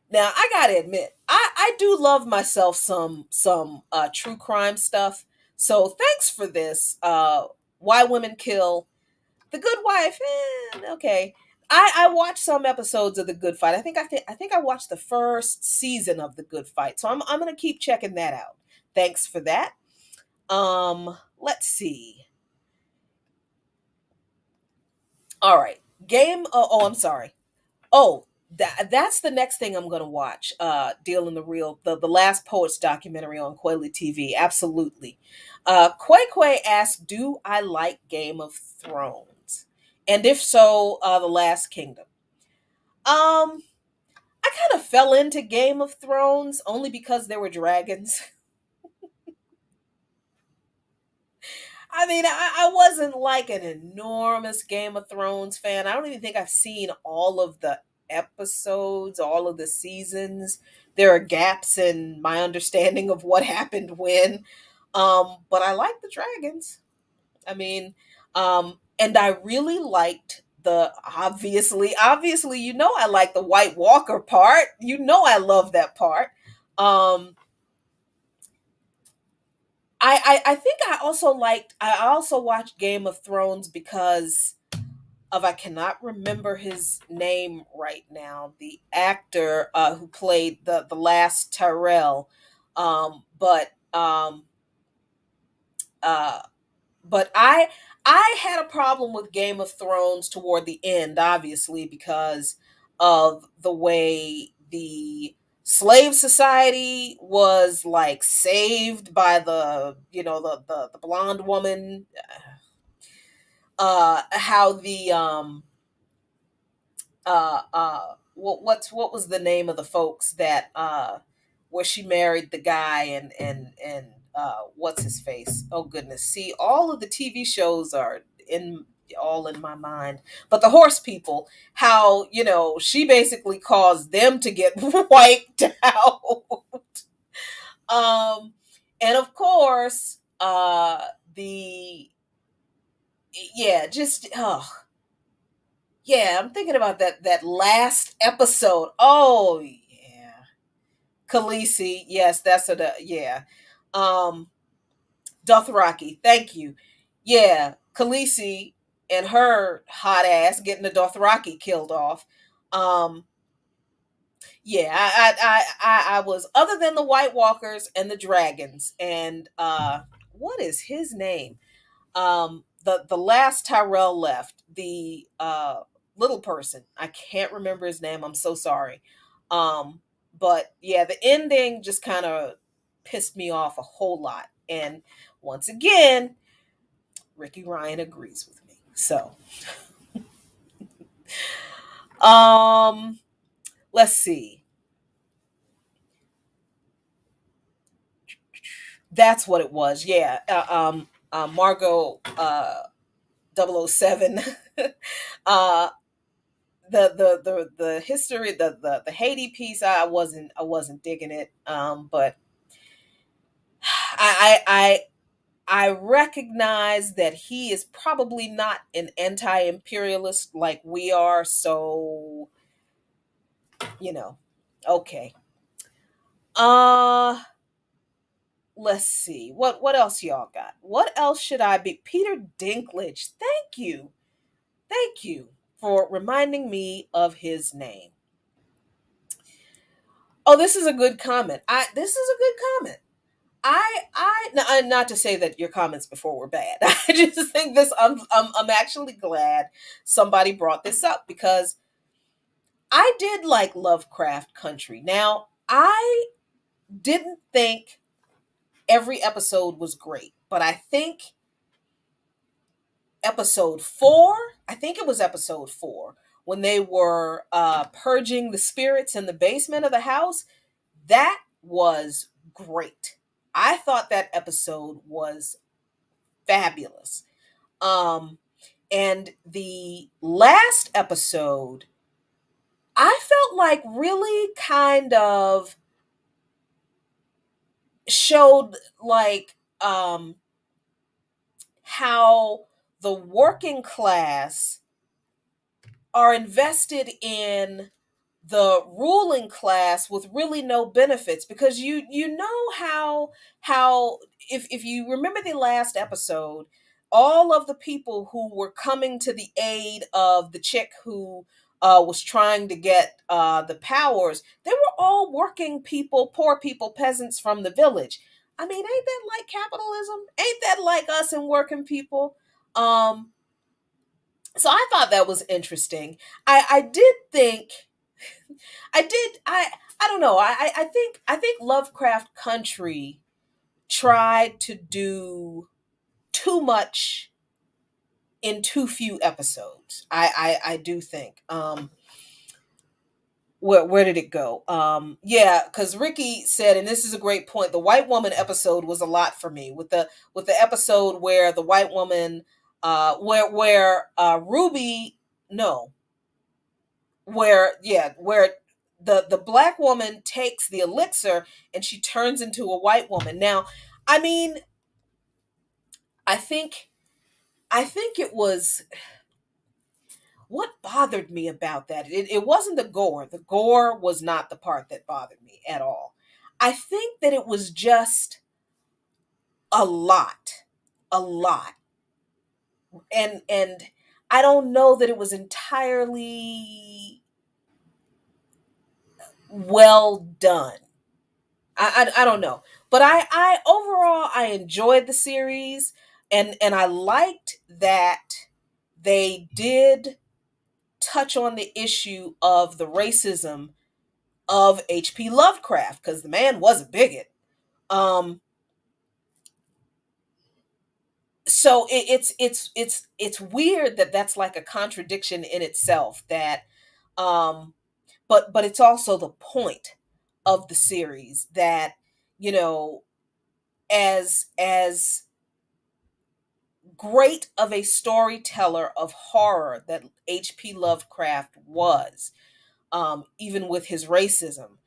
Now, I got to admit, I do love myself some true crime stuff. So thanks for this. Why Women Kill, The Good Wife. Okay. I watched some episodes of The Good Fight. I think I watched the first season of The Good Fight. So I'm going to keep checking that out. Thanks for that. Let's see. All right. I'm sorry. Oh, that's the next thing I'm going to watch. Dealing the Real, the Last Poets documentary on Quayle TV. Absolutely. Quay asked, "Do I like Game of Thrones? And if so, The Last Kingdom." I kind of fell into Game of Thrones only because there were dragons. I mean, I wasn't like an enormous Game of Thrones fan. I don't even think I've seen all of the episodes, all of the seasons. There are gaps in my understanding of what happened when. But I like the dragons. I mean, and I really liked the obviously, I like the White Walker part. I love that part. Um, I think I also watched Game of Thrones because of, I cannot remember his name right now, the actor who played the last Tyrell. But uh but I had a problem with Game of Thrones toward the end, obviously, because of the way the slave society was like saved by the blonde woman. How the what was the name of the folks that where she married the guy, and what's his face? Oh goodness. See, all of the TV shows are in all in my mind. But the horse people, how, she basically caused them to get wiped out. um and of course, the yeah, just yeah, I'm thinking about that last episode. Oh yeah. Khaleesi, yes, that's yeah. Um Dothraki, thank you. Yeah, Khaleesi and her hot ass getting the Dothraki killed off. Um yeah, I was, other than the White Walkers and the dragons, and what is his name? The last Tyrell left, the little person, I can't remember his name, I'm so sorry. But yeah, the ending just kind of pissed me off a whole lot, and once again, Ricky Ryan agrees with me. So um let's see, that's what it was. Yeah. Margot, 007. uh the history, the Haiti piece, I wasn't digging it. But I I I recognize that he is probably not an anti-imperialist like we are, so you know. Okay. Uh let's see. What else y'all got? What else should I be? Peter Dinklage. Thank you. Thank you for reminding me of his name. Oh, this is a good comment. This is a good comment. Not to say that your comments before were bad. I just think this. I'm actually glad somebody brought this up, because I did like Lovecraft Country. Now, I didn't think every episode was great, but I think episode 4, I think it was episode 4, when they were purging the spirits in the basement of the house, that was great. I thought that episode was fabulous. Um, and the last episode, I felt like really kind of showed like how the working class are invested in the ruling class with really no benefits, because you know how if you remember the last episode, all of the people who were coming to the aid of the chick who was trying to get the powers, they were all working people, poor people, peasants from the village. I mean, ain't that like capitalism? Ain't that like us and working people? So I thought that was interesting. I did think I don't know. I think Lovecraft Country tried to do too much in too few episodes. I do think. Where did it go? Yeah, because Ricky said, and this is a great point, the white woman episode was a lot for me. With the episode where the white woman where Ruby, no, where the black woman takes the elixir and she turns into a white woman. Now, I mean, I think it was, what bothered me about that. It wasn't the gore. The gore was not the part that bothered me at all. I think that it was just a lot, a lot, and I don't know that it was entirely well done. I don't know, but I overall I enjoyed the series, and I liked that they did touch on the issue of the racism of H.P. Lovecraft, because the man was a bigot. Um, so it's weird that that's like a contradiction in itself. That, um, but it's also the point of the series that, you know, as great of a storyteller of horror that H.P. Lovecraft was, even with his racism.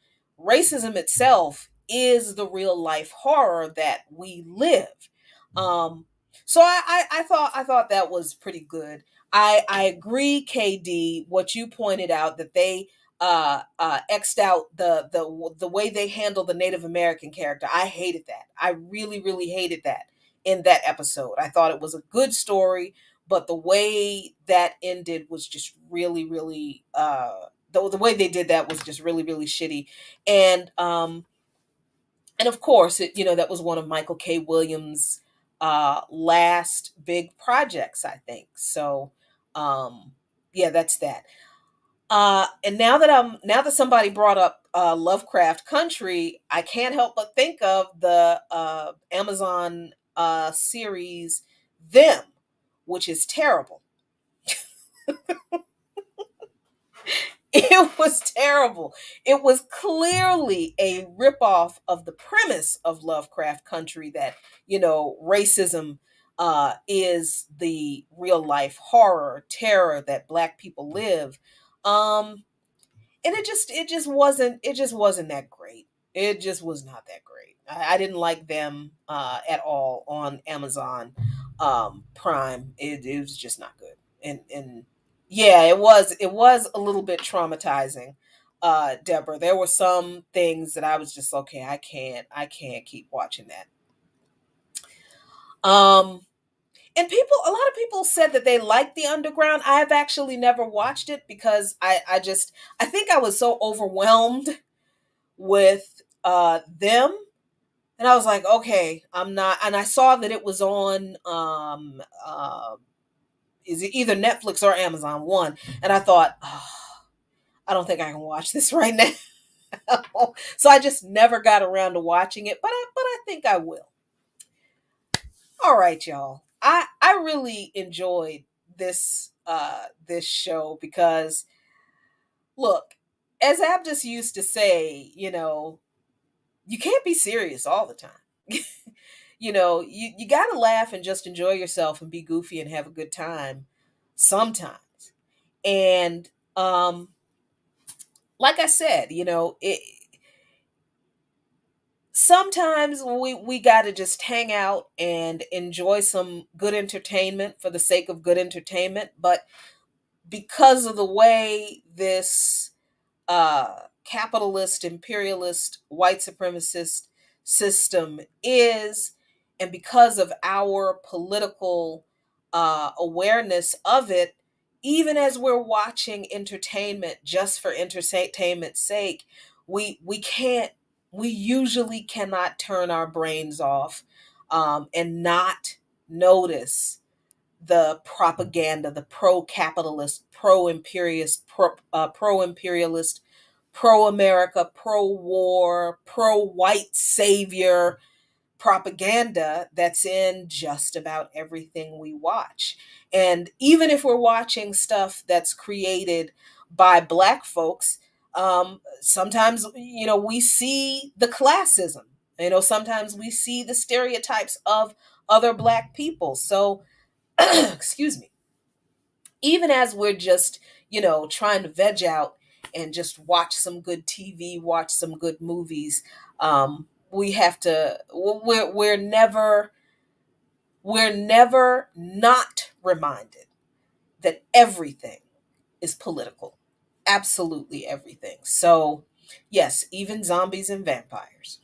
Racism itself is the real life horror that we live. Um, so I thought that was pretty good. I agree, KD, what you pointed out, that they xed out the way they handled the Native American character. I hated that. I really really hated that in that episode. I thought it was a good story, but the way that ended was just really really the way they did that was just really really shitty. And of course that was one of Michael K. Williams last big projects, I think. So yeah, that's that. And now that somebody brought up Lovecraft Country, I can't help but think of the Amazon series Them, which is terrible. It was terrible. It was clearly a ripoff of the premise of Lovecraft Country, that, racism is the real life horror, terror that Black people live. And it just wasn't that great. It just was not that great. I didn't like Them at all on Amazon Prime. It was just not good. And yeah, it was a little bit traumatizing, Deborah. There were some things that I was just, okay, I can't keep watching that. Um and a lot of people said that they liked The Underground. I've actually never watched it because I think I was so overwhelmed with Them, and I was like, okay, I'm not. And I saw that it was on is it either Netflix or Amazon One, and I thought, oh, I don't think I can watch this right now. So I just never got around to watching it, but I think I will. All right, y'all. I really enjoyed this show because, look, as Abdus used to say, you can't be serious all the time. You got to laugh and just enjoy yourself and be goofy and have a good time sometimes. And like I said, sometimes we got to just hang out and enjoy some good entertainment for the sake of good entertainment. But because of the way this capitalist, imperialist, white supremacist system is, and because of our political awareness of it, even as we're watching entertainment just for entertainment's sake, we can't, we usually cannot turn our brains off and not notice the propaganda, the pro-capitalist, pro-imperialist, pro-imperialist, pro-America, pro-war, pro-white savior propaganda that's in just about everything we watch. And even if we're watching stuff that's created by Black folks, sometimes, we see the classism. Sometimes we see the stereotypes of other Black people. So, excuse me, even as we're just, trying to veg out and just watch some good TV, watch some good movies, we have to, we're never not reminded that everything is political. Absolutely everything. So, yes, even zombies and vampires.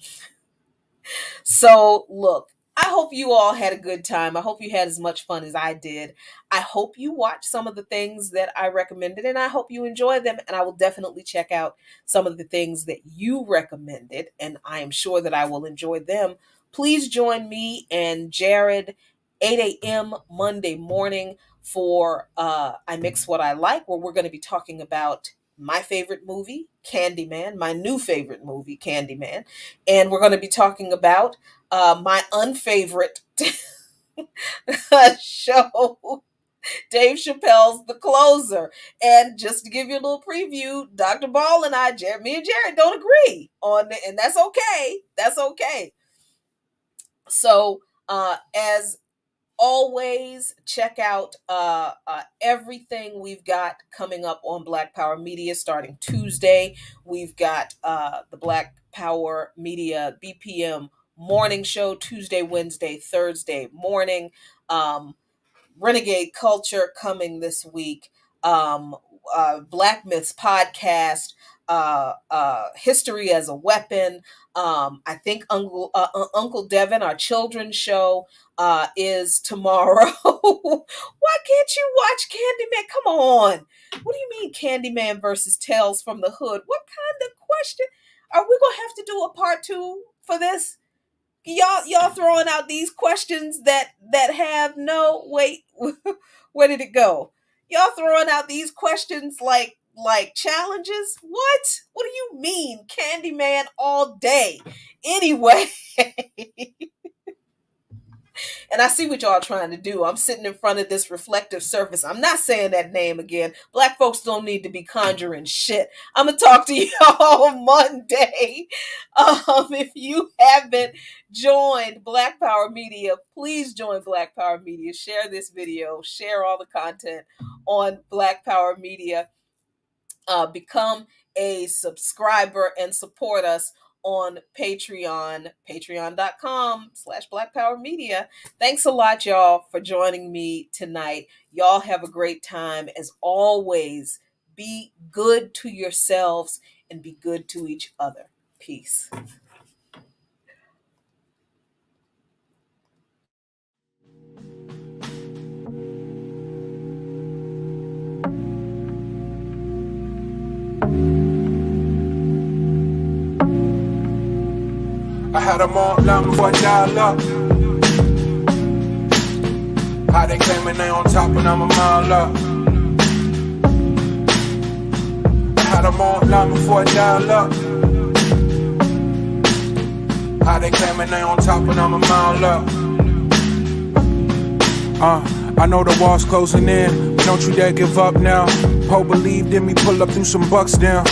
So, look, I hope you all had a good time. I hope you had as much fun as I did. I hope you watched some of the things that I recommended, and I hope you enjoyed them. And I will definitely check out some of the things that you recommended, and I am sure that I will enjoy them. Please join me and Jared 8 a.m. Monday morning for I Mix What I Like, where we're going to be talking about my favorite movie, Candyman, my new favorite movie, Candyman. And we're going to be talking about my unfavorite show, Dave Chappelle's The Closer. And just to give you a little preview, Dr. Ball and me and Jared don't agree on it, and that's okay. That's okay. So, as always, check out everything we've got coming up on Black Power Media starting Tuesday. We've got the Black Power Media BPM morning show Tuesday, Wednesday, Thursday morning. Renegade Culture coming this week. Black Myths podcast. History as a Weapon. I think Uncle Devin, our children's show, is tomorrow. Why can't you watch Candyman? Come on. What do you mean Candyman versus Tales from the Hood? What kind of question? Are we going to have to do a part 2 for this? Y'all throwing out these questions that have no, wait, where did it go? Y'all throwing out these questions like challenges? What do you mean Candyman all day? Anyway, and I see what y'all trying to do. I'm sitting in front of this reflective surface. I'm not saying that name again. Black folks don't need to be conjuring shit. I'm going to talk to y'all Monday. If you haven't joined Black Power Media, please join Black Power Media. Share this video. Share all the content on Black Power Media. Become a subscriber and support us on Patreon, patreon.com/Black Power Media. Thanks a lot, y'all, for joining me tonight. Y'all have a great time. As always, be good to yourselves and be good to each other. Peace. I had them all long before I dial up. How they claiming they on top and I'm a mile up. I had them all long before I dial up. How they claiming they on top and I'm a mile up. I know the wall's closing in, but don't you dare give up now. Poe believed in me, pull up through some bucks down.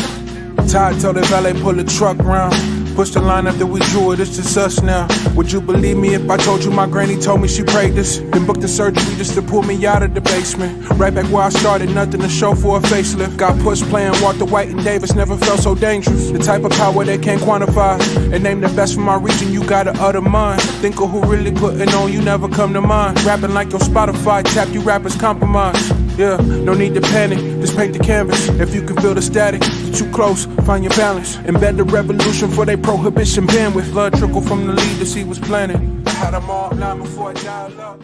Todd told the valet pull the truck round. Push the line after we drew it, it's just us now. Would you believe me if I told you my granny told me she prayed this? Then booked the surgery just to pull me out of the basement. Right back where I started, nothing to show for a facelift. Got pushed playing Walter White and Davis, never felt so dangerous. The type of power they can't quantify. And name the best from my region, you gotta utter mine. Think of who really putting on, you never come to mind. Rapping like your Spotify, tap you rappers compromise. Yeah, no need to panic, just paint the canvas. If you can feel the static, you're too close, find your balance. Embed the revolution for their prohibition bandwidth. Blood trickle from the lead to see what's planning. Had them all blind before I dial up.